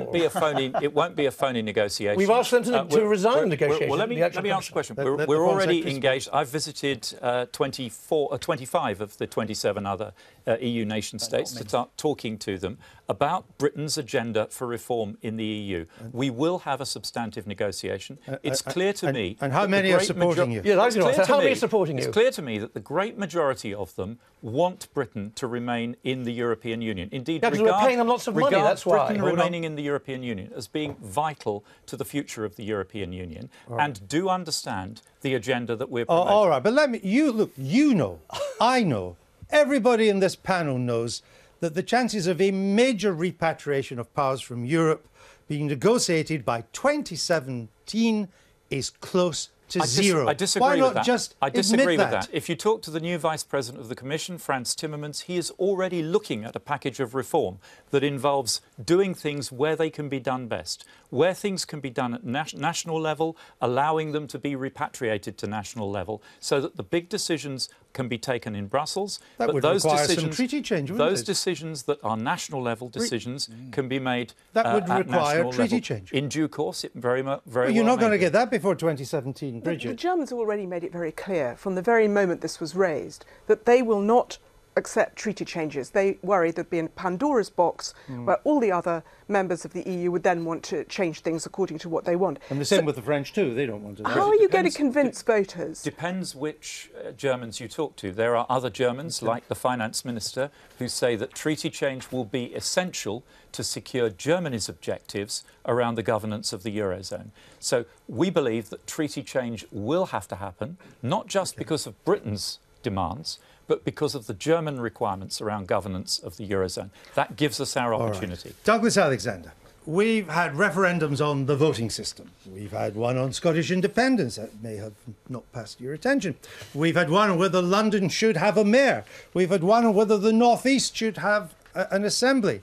won't be a phony negotiation. We've asked them to resign negotiations. Well, let me answer the question. We're already engaged. I've visited 25 of the 27 other EU nation states to start talking to them about Britain's agenda for reform in the EU. We will have a substantive negotiation. It's clear to me... And how many are supporting you? Yeah, how many are supporting you? It's clear to me that the great majority of them want Britain to remain in the European Union. Indeed, because we're paying them lots of money, that's why. Britain remaining in the European Union as being vital to the future of the European Union, and do understand the agenda that we're promoting. All right, but let me... You know, I know, everybody in this panel knows that the chances of a major repatriation of powers from Europe being negotiated by 2017 is close to zero. I disagree Why not with that. just I disagree admit with that. If you talk to the new Vice President of the Commission, Frans Timmermans, he is already looking at a package of reform that involves doing things where they can be done best, where things can be done at national level, allowing them to be repatriated to national level, so that the big decisions can be taken in Brussels. That would require some treaty change, wouldn't it? Those decisions that are national level decisions can be made That would require treaty level. change. In due course, it very well You're not going to may get that before 2017, Bridget. The Germans already made it very clear from the very moment this was raised that they will not accept treaty changes. They worry there'd be a Pandora's box where all the other members of the EU would then want to change things according to what they want. And the same with the French too. They don't want to. How are you going to convince voters? Depends which Germans you talk to. There are other Germans, like the finance minister, who say that treaty change will be essential to secure Germany's objectives around the governance of the Eurozone. So we believe that treaty change will have to happen, not just because of Britain's demands, but because of the German requirements around governance of the Eurozone. That gives us our opportunity. Right. Douglas Alexander, we've had referendums on the voting system. We've had one on Scottish independence that may have not passed your attention. We've had one on whether London should have a mayor. We've had one on whether the North East should have an assembly.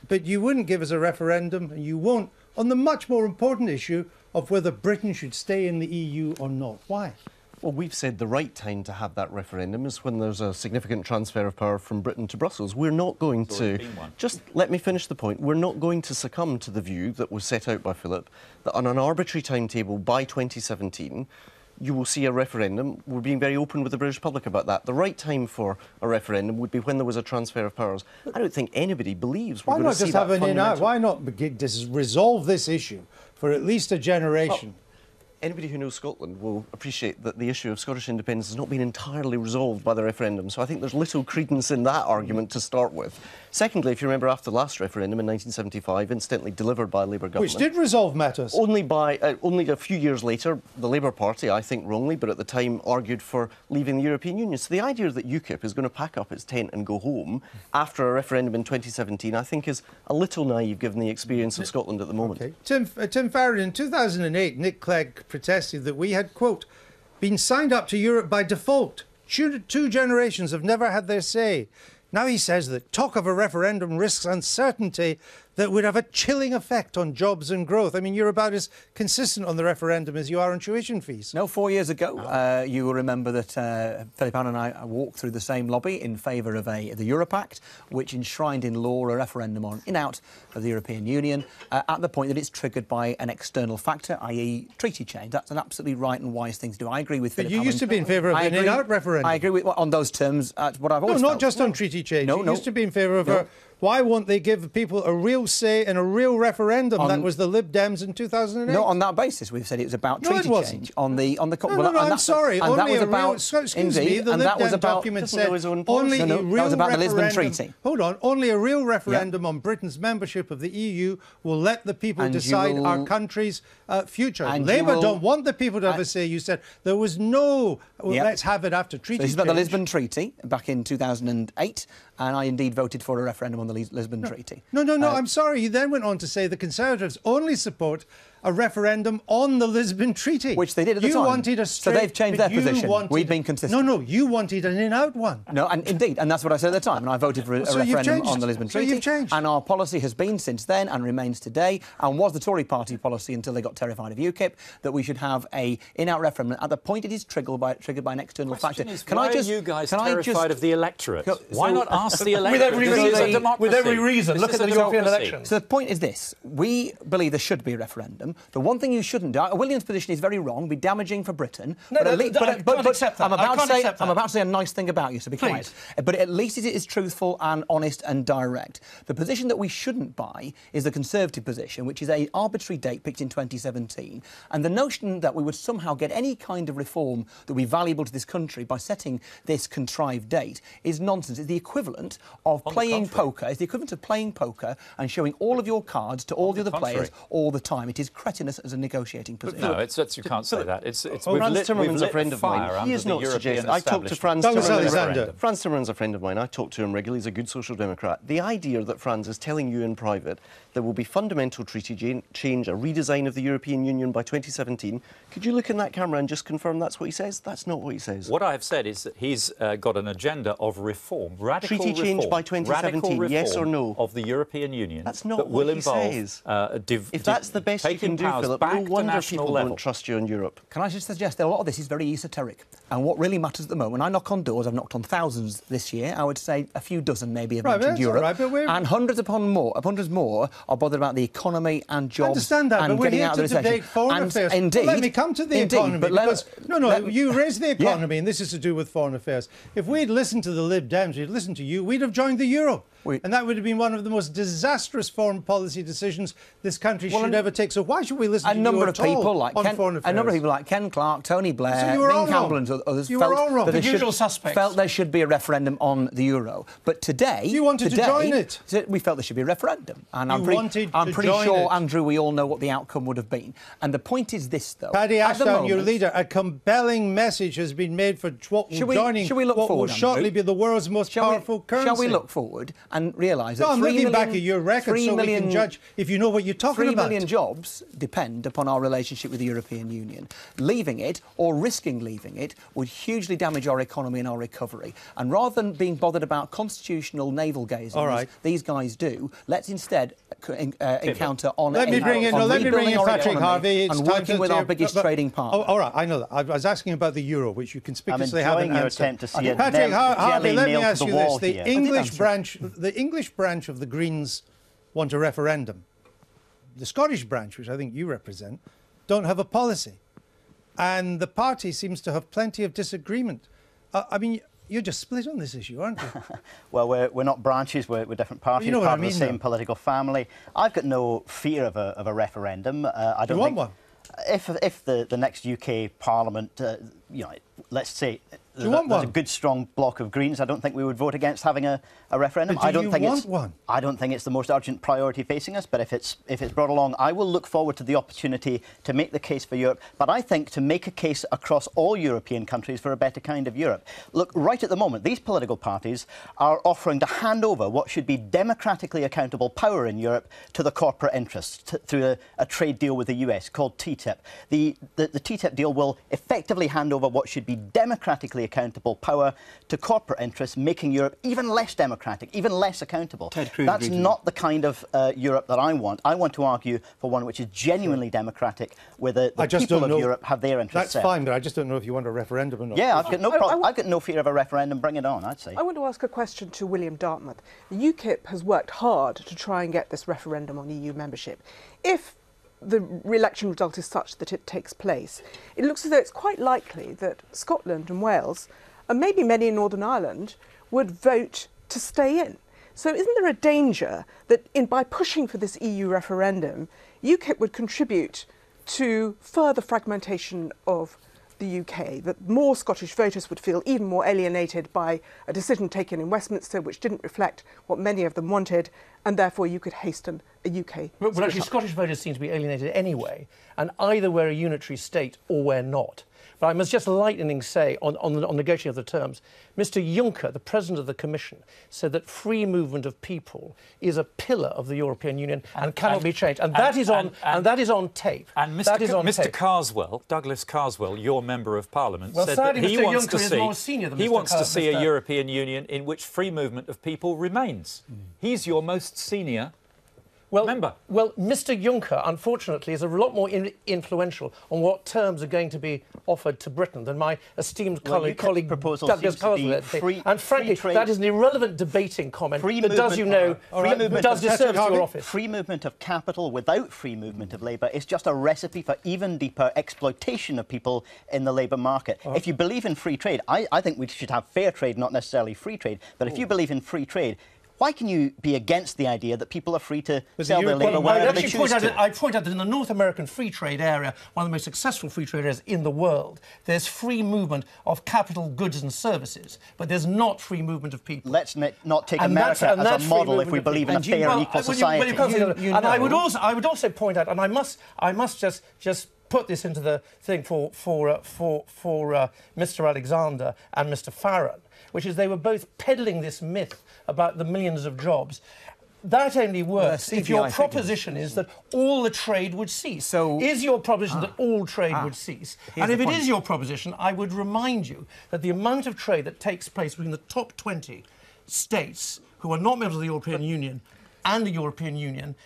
But you wouldn't give us a referendum, and you won't, on the much more important issue of whether Britain should stay in the EU or not. Why? Well, we've said the right time to have that referendum is when there's a significant transfer of power from Britain to Brussels. We're not going to... Just let me finish the point. We're not going to succumb to the view that was set out by Philip, that on an arbitrary timetable by 2017, you will see a referendum. We're being very open with the British public about that. The right time for a referendum would be when there was a transfer of powers. I don't think anybody believes we're going to see that. Why not just have an in-out? Why not resolve this issue for at least a generation? Well, anybody who knows Scotland will appreciate that the issue of Scottish independence has not been entirely resolved by the referendum, so I think there's little credence in that argument to start with. Secondly, if you remember, after the last referendum in 1975, incidentally delivered by a Labour government... Which did resolve matters. Only a few years later, the Labour Party, I think wrongly, but at the time argued for leaving the European Union. So the idea that UKIP is going to pack up its tent and go home after a referendum in 2017, I think is a little naive given the experience of Scotland at the moment. Okay. Tim Farron, in 2008, Nick Clegg protested that we had, quote, been signed up to Europe by default. Two generations have never had their say. Now he says that talk of a referendum risks uncertainty that would have a chilling effect on jobs and growth. I mean, you're about as consistent on the referendum as you are on tuition fees. No, 4 years ago, you will remember that Philip Allen and I walked through the same lobby in favour of the Euro Pact, which enshrined in law a referendum on in-out of the European Union at the point that it's triggered by an external factor, i.e. treaty change. That's an absolutely right and wise thing to do. I agree with Philip Allen. But you used to be in favour of an in-out referendum. I agree with on those terms. What I've always not just on treaty change. No, you used to be in favour of why won't they give people a real say in a real referendum? That was the Lib Dems in 2008. No, on that basis, we've said it was about treaty change. On the I'm sorry. And only that was about. Excuse me. The Lib Dem document said only a real that was about referendum. The Lisbon Treaty. Hold on. Only a real referendum on Britain's membership of the EU will let the people decide our country's future. Labour don't want the people to have a say. You said there was no. Let's have it after treaty. So this is about the Lisbon Treaty back in 2008, and I indeed voted for a referendum on the Lisbon Treaty. No, I'm sorry. You then went on to say the Conservatives only support a referendum on the Lisbon Treaty. Which they did at the time. You wanted a straight... So they've changed their position. We've been consistent. No, you wanted an in-out one. No, and indeed, and that's what I said at the time, and I voted for a referendum on the Lisbon Treaty. You've changed. And our policy has been since then, and remains today, and was the Tory party policy until they got terrified of UKIP, that we should have a in-out referendum at the point it is triggered by an external factor. Why are you guys terrified of the electorate? Why not ask the electorate? With every reason. Look at the European elections. So the point is this. We believe there should be a referendum. The one thing you shouldn't do, William's position is very wrong, be damaging for Britain. I'm about to say a nice thing about you, so be quiet. But at least it is truthful and honest and direct. The position that we shouldn't buy is the Conservative position, which is an arbitrary date picked in 2017. And the notion that we would somehow get any kind of reform that would be valuable to this country by setting this contrived date is nonsense. It's the equivalent of playing poker. It's the equivalent of playing poker and showing all of your cards to all the other players all the time. It is cretinous as a negotiating position. No, you can't say that. Franz Timmermans, a friend of mine. He is not suggesting. I talked to Franz Timmermans. Franz Timmermans, a friend of mine. I talk to him regularly. He's a good social democrat. The idea that Franz is telling you in private there will be fundamental treaty change, a redesign of the European Union by 2017. Could you look in that camera and just confirm that's what he says? That's not what he says. What I have said is that he's got an agenda of reform, radical treaty change by 2017. Yes or no? Of the European Union. That's not that what will he involve, says. If that's the best you can do, Philip, no wonder people don't trust you in Europe. Can I just suggest that a lot of this is very esoteric, And what really matters at the moment, I knock on doors, I've knocked on thousands this year, I would say a few dozen maybe have mentioned Europe. Right, but and hundreds more are bothered about the economy and jobs. I understand that, and but we're getting here out to of the recession. debate foreign affairs. Indeed, well, let me come to the economy, because you raised the economy, and this is to do with foreign affairs. If we'd listened to the Lib Dems, we'd listened to you, we'd have joined the euro. And that would have been one of the most disastrous foreign policy decisions this country should ever take. So why should we listen to you at all on foreign affairs? A number of people like Ken Clarke, Tony Blair, So you were all Dean Campbell wrong. and others You were all wrong. felt, The usual suspects. felt there should be a referendum on the euro. But today... You wanted to join it. We felt there should be a referendum. And I'm pretty sure, Andrew, we all know what the outcome would have been. And the point is this, though. Paddy Ashdown, your leader, a compelling message has been made for what will shortly be the world's most powerful currency. Shall we look forward and realise that I'm looking back at your record so we can judge if you know what you're talking about. 3 million jobs depend upon our relationship with the European Union. Leaving it, or risking leaving it, would hugely damage our economy and our recovery. And rather than being bothered about constitutional navel-gazing, as these guys do, let's instead encounter on Let me bring in Patrick Harvey. And working with our biggest trading partner. All right, I know that. I was asking about the euro, which you conspicuously haven't answered. Patrick Harvey, let me ask you this. The English branch of the Greens want a referendum. The Scottish branch, which I think you represent, don't have a policy. And the party seems to have plenty of disagreement. I mean, you're just split on this issue, aren't you? Well, we're not branches, we're different parties, you know part of the same political family. I've got no fear of a referendum. I don't want one? If the next UK Parliament, let's say there's a good strong block of Greens, I don't think we would vote against having a referendum. But do you want one? I don't think it's the most urgent priority facing us, but if it's brought along, I will look forward to the opportunity to make the case for Europe. But I think to make a case across all European countries for a better kind of Europe. Look, right at the moment, these political parties are offering to hand over what should be democratically accountable power in Europe to the corporate interests through a trade deal with the US called TTIP. The TTIP deal will effectively hand over what should be democratically accountable power to corporate interests, making Europe even less democratic, even less accountable. That's not the kind of Europe that I want. I want to argue for one which is genuinely democratic, where the people of Europe have their interests. That's fine, but I just don't know if you want a referendum or not. Yeah, I've got no problem. I've got no fear of a referendum. Bring it on, I'd say. I want to ask a question to William Dartmouth. The UKIP has worked hard to try and get this referendum on EU membership. If the election result is such that it takes place, it looks as though it's quite likely that Scotland and Wales, and maybe many in Northern Ireland, would vote to stay in. So isn't there a danger that by pushing for this EU referendum, UKIP would contribute to further fragmentation of the UK, that more Scottish voters would feel even more alienated by a decision taken in Westminster which didn't reflect what many of them wanted, and therefore you could hasten a UK Well, actually, Scottish voters seem to be alienated anyway, and either we're a unitary state or we're not. But I must just lightning say, on negotiating of the terms, Mr Juncker, the President of the Commission, said that free movement of people is a pillar of the European Union and cannot be changed. And that is on tape. And Mr Carswell, Douglas Carswell, your Member of Parliament, said that he wants to see a European Union in which free movement of people remains. He's your most senior member. Well, Mr Juncker, unfortunately, is a lot more influential on what terms are going to be offered to Britain than my esteemed colleague Douglas Carswell. And frankly, that is an irrelevant debating comment that does disservice to your office. Free movement of capital without free movement of labour is just a recipe for even deeper exploitation of people in the labour market. If you believe in free trade, I think we should have fair trade, not necessarily free trade, but if you believe in free trade, why can you be against the idea that people are free to sell their labour wherever they choose to? I point out that in the North American free trade area, one of the most successful free trade areas in the world, there's free movement of capital, goods and services, but there's not free movement of people. Let's not take America as a model if we believe in a fair and equal society. And I would also point out, and I must just put this into the thing for Mr Alexander and Mr Farron, which is they were both peddling this myth about the millions of jobs. That only works if your proposition is that all the trade would cease. So is your proposition that all trade would cease? And if it is your proposition, I would remind you that the amount of trade that takes place between the top 20 states who are not members of the European Union and the European Union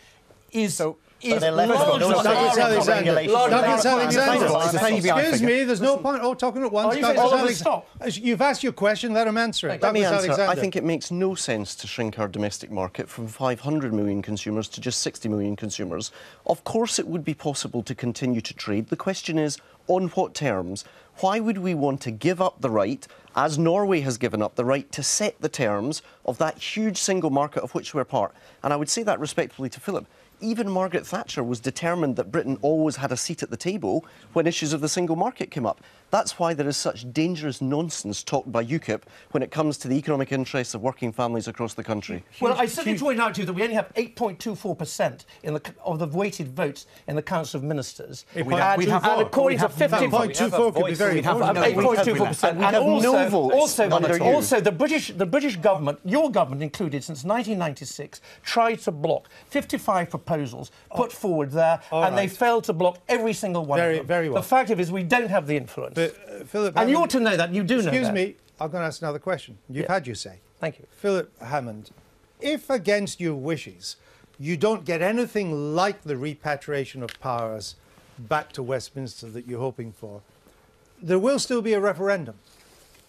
is is they left largely no Douglas Alexander. Excuse me, there's no point talking at once. Are you saying Oliver, stop? You've asked your question, let him answer it. Let me Douglas answer. Alexander. I think it makes no sense to shrink our domestic market from 500 million consumers to just 60 million consumers. Of course it would be possible to continue to trade. The question is, on what terms? Why would we want to give up the right, as Norway has given up the right, to set the terms of that huge single market of which we're part? And I would say that respectfully to Philip. Even Margaret Thatcher was determined that Britain always had a seat at the table when issues of the single market came up. That's why there is such dangerous nonsense talked by UKIP when it comes to the economic interests of working families across the country. Well, I simply point out to you that we only have 8.24% of the weighted votes in the Council of Ministers. We have and according to 8.24 could be very important. 8.24%. We have no votes. Also, the British government, your government included, since 1996, tried to block 55 proposals put forward there, and they failed to block every single one of them. Very well. The fact is we don't have the influence. But, Philip and you Hammond, ought to know that. You do know that. Excuse me, I'm going to ask another question. You've had your say. Thank you. Philip Hammond, if against your wishes you don't get anything like the repatriation of powers back to Westminster that you're hoping for, there will still be a referendum.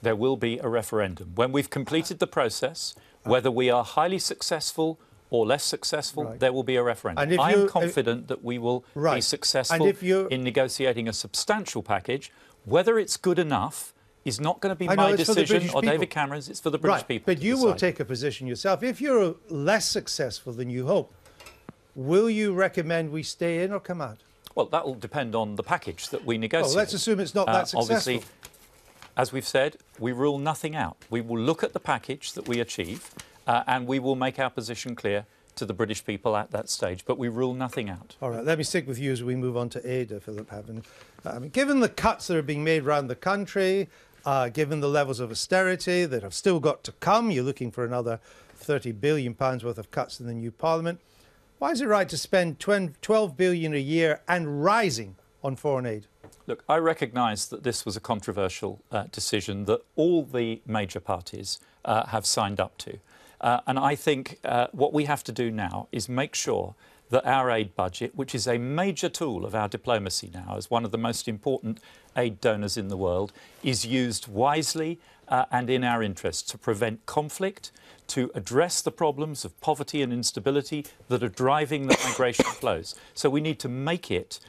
There will be a referendum. When we've completed the process, whether we are highly successful or less successful, there will be a referendum. I am confident that we will be successful in negotiating a substantial package. Whether it's good enough is not going to be my decision or David Cameron's, it's for the British people. But you will take a position yourself. If you're less successful than you hope, will you recommend we stay in or come out? Well, that will depend on the package that we negotiate. Well, let's assume it's not that successful. Obviously, as we've said, we rule nothing out. We will look at the package that we achieve and we will make our position clear to the British people at that stage, but we rule nothing out. All right, let me stick with you as we move on to aid, Philip Hammond. Given the cuts that are being made around the country, given the levels of austerity that have still got to come, you're looking for another £30 billion worth of cuts in the new Parliament. Why is it right to spend £12 billion a year and rising on foreign aid? Look, I recognise that this was a controversial decision that all the major parties have signed up to. And I think what we have to do now is make sure that our aid budget, which is a major tool of our diplomacy now as one of the most important aid donors in the world, is used wisely and in our interest to prevent conflict, to address the problems of poverty and instability that are driving the migration flows. So we need to make it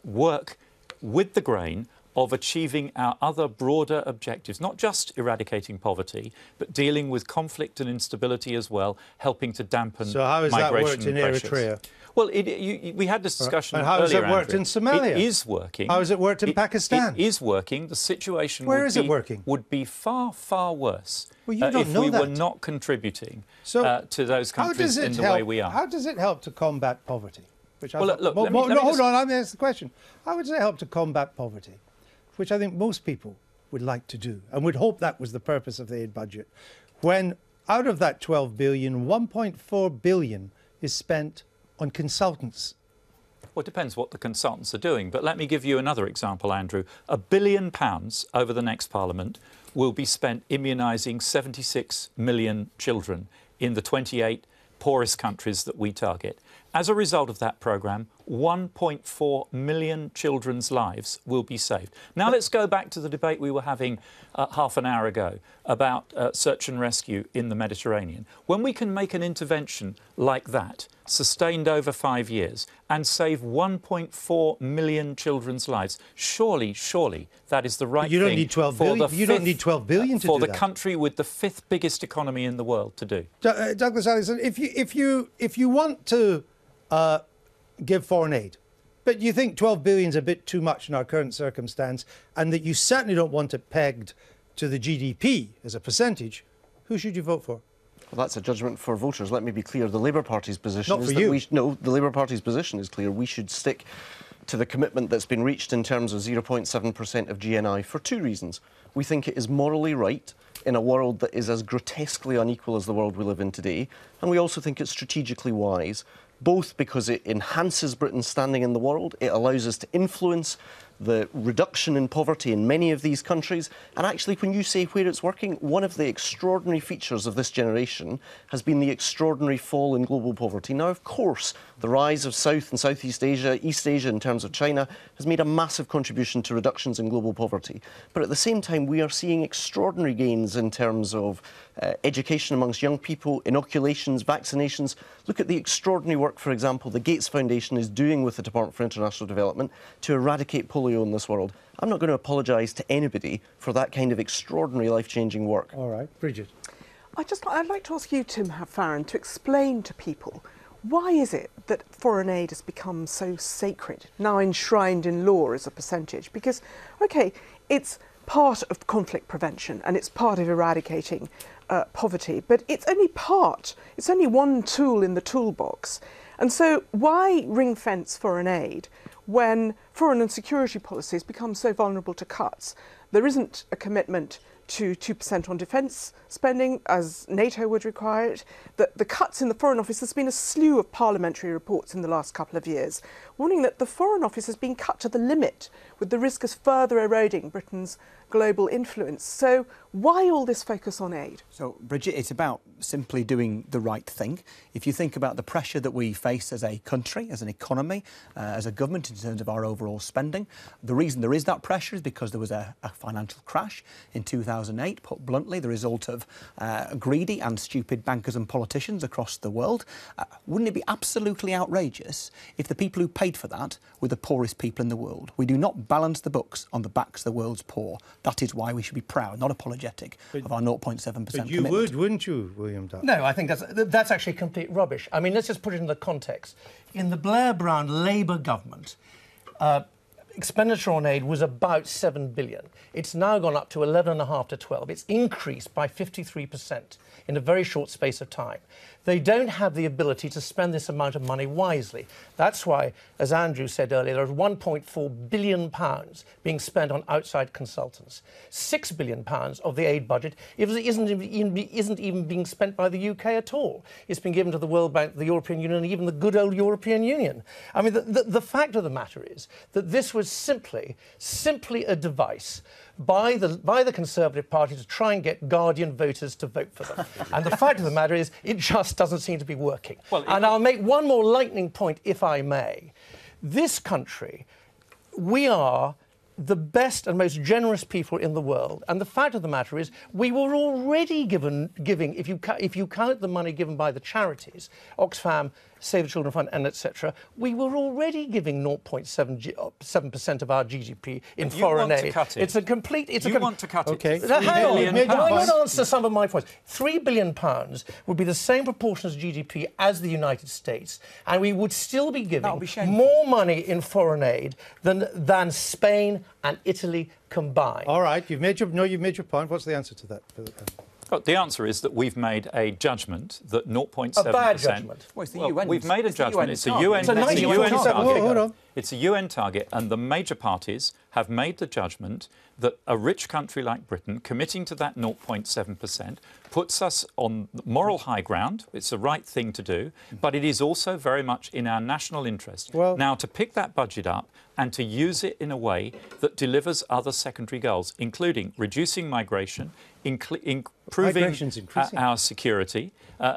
work with the grain of achieving our other broader objectives, not just eradicating poverty, but dealing with conflict and instability as well, helping to dampen migration pressures. So how has that worked in Eritrea? Well, we had this discussion earlier, and how has it worked in Somalia? It is working. How has it worked in Pakistan? It is working. The situation would be far, far worse if we were not contributing to those countries in the way we are. How does it help to combat poverty? Hold on, I'm asking the question. How does it help to combat poverty? Which I think most people would like to do and would hope that was the purpose of the aid budget, when out of that 12 billion, 1.4 billion is spent on consultants. Well, it depends what the consultants are doing, but let me give you another example, Andrew. £1 billion over the next Parliament will be spent immunising 76 million children in the 28 poorest countries that we target. As a result of that programme, 1.4 million children's lives will be saved. Now let's go back to the debate we were having half an hour ago about search and rescue in the Mediterranean. When we can make an intervention like that, sustained over 5 years, and save 1.4 million children's lives, surely that is the right thing. You don't need 12 billion. You don't need 12 billion to do that. For the country with the 5th biggest economy in the world to do. Douglas Alexander, if you want to give foreign aid, but you think 12 billion is a bit too much in our current circumstance, and that you certainly don't want it pegged to the GDP as a percentage, who should you vote for? Well, that's a judgment for voters. Let me be clear. The Labour Party's position is that the Labour Party's position is clear. We should stick to the commitment that's been reached in terms of 0.7% of GNI for two reasons. We think it is morally right in a world that is as grotesquely unequal as the world we live in today, and we also think it's strategically wise, both because it enhances Britain's standing in the world, it allows us to influence the reduction in poverty in many of these countries. And actually, when you say where it's working, one of the extraordinary features of this generation has been the extraordinary fall in global poverty. Now, of course, the rise of South and Southeast Asia, East Asia in terms of China, has made a massive contribution to reductions in global poverty. But at the same time, we are seeing extraordinary gains in terms of education amongst young people, inoculations, vaccinations. Look at the extraordinary work, for example, the Gates Foundation is doing with the Department for International Development to eradicate polio in this world. I'm not going to apologise to anybody for that kind of extraordinary life-changing work. All right, Bridget. I'd like to ask you, Tim Farron, to explain to people, why is it that foreign aid has become so sacred, now enshrined in law as a percentage? Because, OK, it's part of conflict prevention and it's part of eradicating poverty, but it's only one tool in the toolbox. And so why ring-fence foreign aid when foreign and security policies become so vulnerable to cuts? There isn't a commitment to 2% on defence spending, as NATO would require it. The cuts in the Foreign Office, there's been a slew of parliamentary reports in the last couple of years warning that the Foreign Office has been cut to the limit, with the risk of further eroding Britain's global influence. So why all this focus on aid? So, Bridget, it's about simply doing the right thing. If you think about the pressure that we face as a country, as an economy, as a government in terms of our overall spending, the reason there is that pressure is because there was a financial crash in 2008, put bluntly, the result of greedy and stupid bankers and politicians across the world. Wouldn't it be absolutely outrageous if the people who paid for that were the poorest people in the world? We do not balance the books on the backs of the world's poor. That is why we should be proud, not apologetic, of our 0.7% commitment. But you would, wouldn't you, William Dartmouth? No, I think that's actually complete rubbish. I mean, let's just put it in the context. In the Blair-Brown Labour government, expenditure on aid was about 7 billion. It's now gone up to 11.5 to 12. It's increased by 53% in a very short space of time. They don't have the ability to spend this amount of money wisely. That's why, as Andrew said earlier, there's £1.4 billion being spent on outside consultants. £6 billion of the aid budget isn't even being spent by the UK at all. It's been given to the World Bank, the European Union, and even the good old European Union. I mean, the fact of the matter is that this was simply a device by the Conservative Party to try and get Guardian voters to vote for them. And the fact of the matter is, it just doesn't seem to be working. And I'll make one more lightning point, if I may. This country, we are the best and most generous people in the world. And the fact of the matter is, we were already giving, if you count the money given by the charities, Oxfam, Save the Children Fund, and etc., we were already giving 0.7% of our GDP in foreign aid. It's a complete... You want to cut it? Okay. Hang on, why not answer some of my points? £3 billion would be the same proportion as GDP as the United States, and we would still be giving more money in foreign aid than Spain and Italy combined. All right, you've made your point. What's the answer to that? Well, the answer is that we've made a judgment that 0.7%... A bad judgment. Well, it's the UN. We've made a judgment. It's a UN target. Hold on. It's a UN target, and the major parties have made the judgment that a rich country like Britain committing to that 0.7% puts us on moral high ground. It's the right thing to do, but it is also very much in our national interest. Well, now, to pick that budget up and to use it in a way that delivers other secondary goals, including reducing migration, improving our security,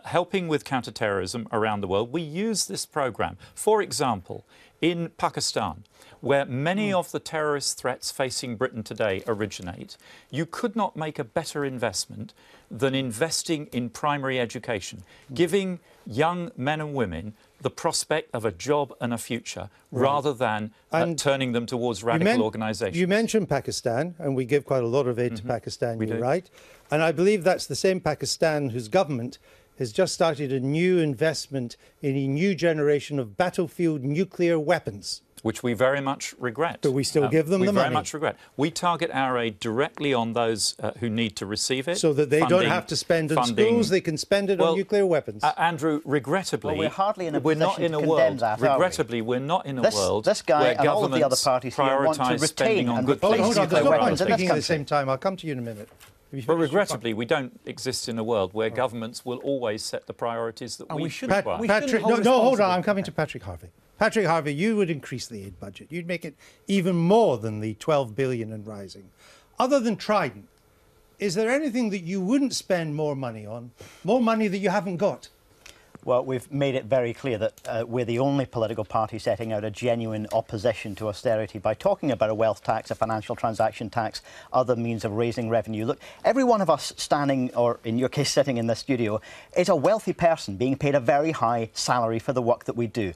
helping with counter-terrorism around the world. We use this programme, for example, in Pakistan, where many of the terrorist threats facing Britain today originate. You could not make a better investment than investing in primary education, giving young men and women the prospect of a job and a future, rather than turning them towards radical organisations. You mentioned Pakistan, and we give quite a lot of aid to Pakistan, you're right. And I believe that's the same Pakistan whose government has just started a new investment in a new generation of battlefield nuclear weapons. Which we very much regret. But we still give them the money. We very much regret. We target our aid directly on those who need to receive it. So that they don't have to spend in schools, they can spend it on nuclear weapons. Andrew, regrettably, we're hardly in a we're not in a world. Regrettably, we're not in a world this guy where and all of the other parties here want to retain and replace nuclear weapons in this country. At the same time, I'll come to you in a minute. But regrettably, we don't exist in a world where governments will always set the priorities that we should. Patrick, no, hold on. I'm coming to Patrick Harvey. Patrick Harvey, you would increase the aid budget. You'd make it even more than the 12 billion and rising. Other than Trident, is there anything that you wouldn't spend more money on, more money that you haven't got? Well, we've made it very clear that we're the only political party setting out a genuine opposition to austerity by talking about a wealth tax, a financial transaction tax, other means of raising revenue. Look, every one of us standing, or in your case sitting in the studio, is a wealthy person being paid a very high salary for the work that we do.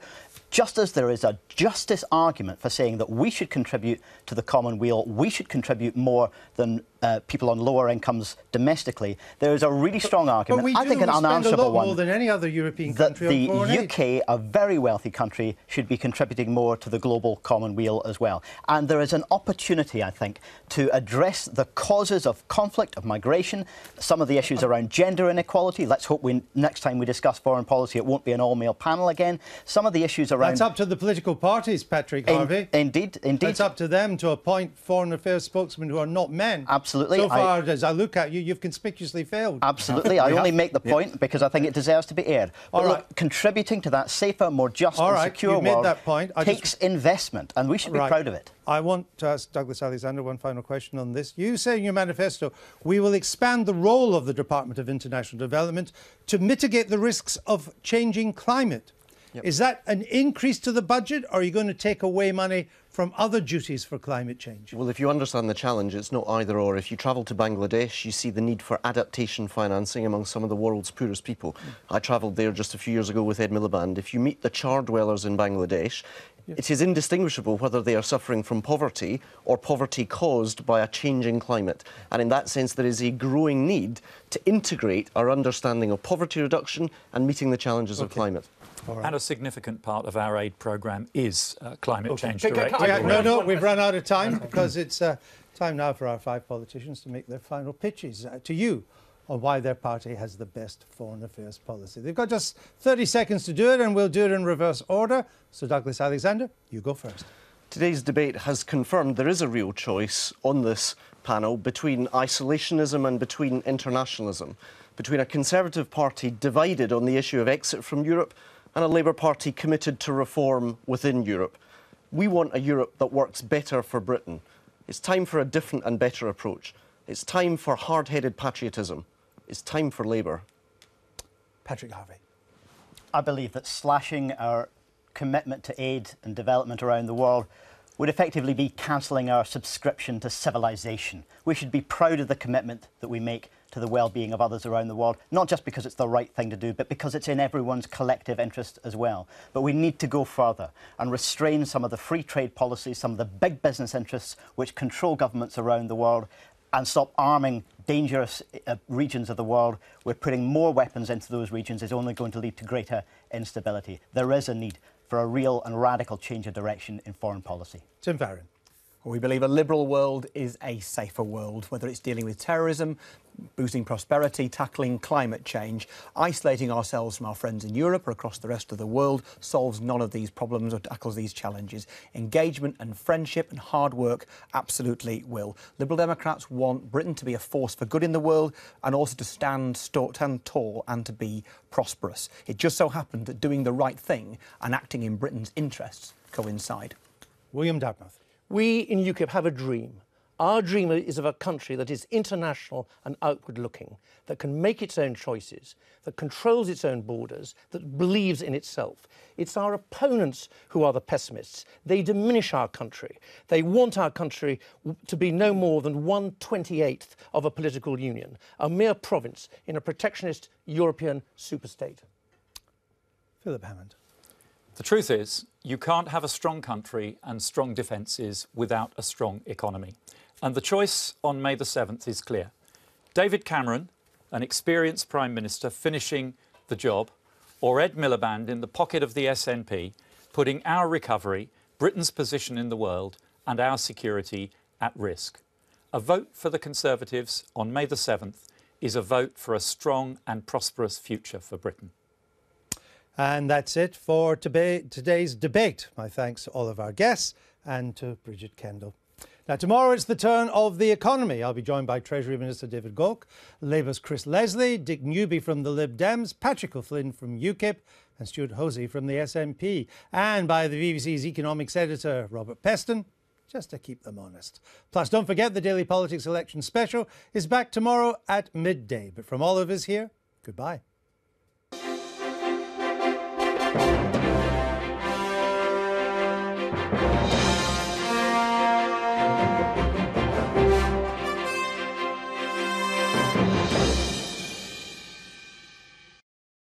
Just as there is a justice argument for saying that we should contribute to the common weal, we should contribute more than people on lower incomes domestically, there is a really strong argument, I think an unanswerable one, more than any other European that country on the foreign UK, aid. a very wealthy country, should be contributing more to the global common weal as well. And there is an opportunity, I think, to address the causes of conflict, of migration, some of the issues around gender inequality. Let's hope next time we discuss foreign policy it won't be an all-male panel again. Some of the issues around... That's up to the political parties, Patrick Harvey. Indeed. It's up to them to appoint foreign affairs spokesmen who are not men. Absolutely. So far, as I look at you, you've conspicuously failed. Absolutely. I only make the point because I think it deserves to be aired. But look, contributing to that safer, more just and secure world that point. takes investment, and we should be proud of it. I want to ask Douglas Alexander one final question on this. You say in your manifesto, we will expand the role of the Department of International Development to mitigate the risks of changing climate. Yep. Is that an increase to the budget, or are you going to take away money from other duties for climate change? Well, if you understand the challenge, it's not either or. If you travel to Bangladesh, you see the need for adaptation financing among some of the world's poorest people. I travelled there just a few years ago with Ed Miliband. If you meet the char dwellers in Bangladesh, it is indistinguishable whether they are suffering from poverty or poverty caused by a changing climate. And in that sense, there is a growing need to integrate our understanding of poverty reduction and meeting the challenges of climate. Right. And a significant part of our aid programme is climate change directed. No, we've run out of time because it's time now for our 5 politicians to make their final pitches to you on why their party has the best foreign affairs policy. They've got just 30 seconds to do it, and we'll do it in reverse order. So, Douglas Alexander, you go first. Today's debate has confirmed there is a real choice on this panel between isolationism and between internationalism, between a Conservative Party divided on the issue of exit from Europe and a Labour Party committed to reform within Europe. We want a Europe that works better for Britain. It's time for a different and better approach. It's time for hard-headed patriotism. It's time for Labour. Patrick Harvey. I believe that slashing our commitment to aid and development around the world would effectively be cancelling our subscription to civilisation. We should be proud of the commitment that we make to the well-being of others around the world, not just because it's the right thing to do, but because it's in everyone's collective interest as well. But we need to go further and restrain some of the free trade policies, some of the big business interests which control governments around the world, and stop arming dangerous regions of the world. We're putting more weapons into those regions is only going to lead to greater instability. There is a need for a real and radical change of direction in foreign policy. Tim Farron. We believe a liberal world is a safer world, whether it's dealing with terrorism, boosting prosperity, tackling climate change. Isolating ourselves from our friends in Europe or across the rest of the world solves none of these problems or tackles these challenges. Engagement and friendship and hard work absolutely will. Liberal Democrats want Britain to be a force for good in the world and also to stand tall and to be prosperous. It just so happened that doing the right thing and acting in Britain's interests coincide. William Dartmouth. We in UKIP have a dream. Our dream is of a country that is international and outward-looking, that can make its own choices, that controls its own borders, that believes in itself. It's our opponents who are the pessimists. They diminish our country. They want our country to be no more than 1/28th of a political union, a mere province in a protectionist European superstate. Philip Hammond. The truth is, you can't have a strong country and strong defences without a strong economy. And the choice on May the 7th is clear. David Cameron, an experienced Prime Minister finishing the job, or Ed Miliband in the pocket of the SNP, putting our recovery, Britain's position in the world and our security at risk. A vote for the Conservatives on May the 7th is a vote for a strong and prosperous future for Britain. And that's it for today's debate. My thanks to all of our guests and to Bridget Kendall. Now, tomorrow it's the turn of the economy. I'll be joined by Treasury Minister David Gauke, Labour's Chris Leslie, Dick Newby from the Lib Dems, Patrick O'Flynn from UKIP and Stuart Hosey from the SNP, and by the BBC's economics editor Robert Peston, just to keep them honest. Plus, don't forget the Daily Politics Election Special is back tomorrow at midday. But from all of us here, goodbye.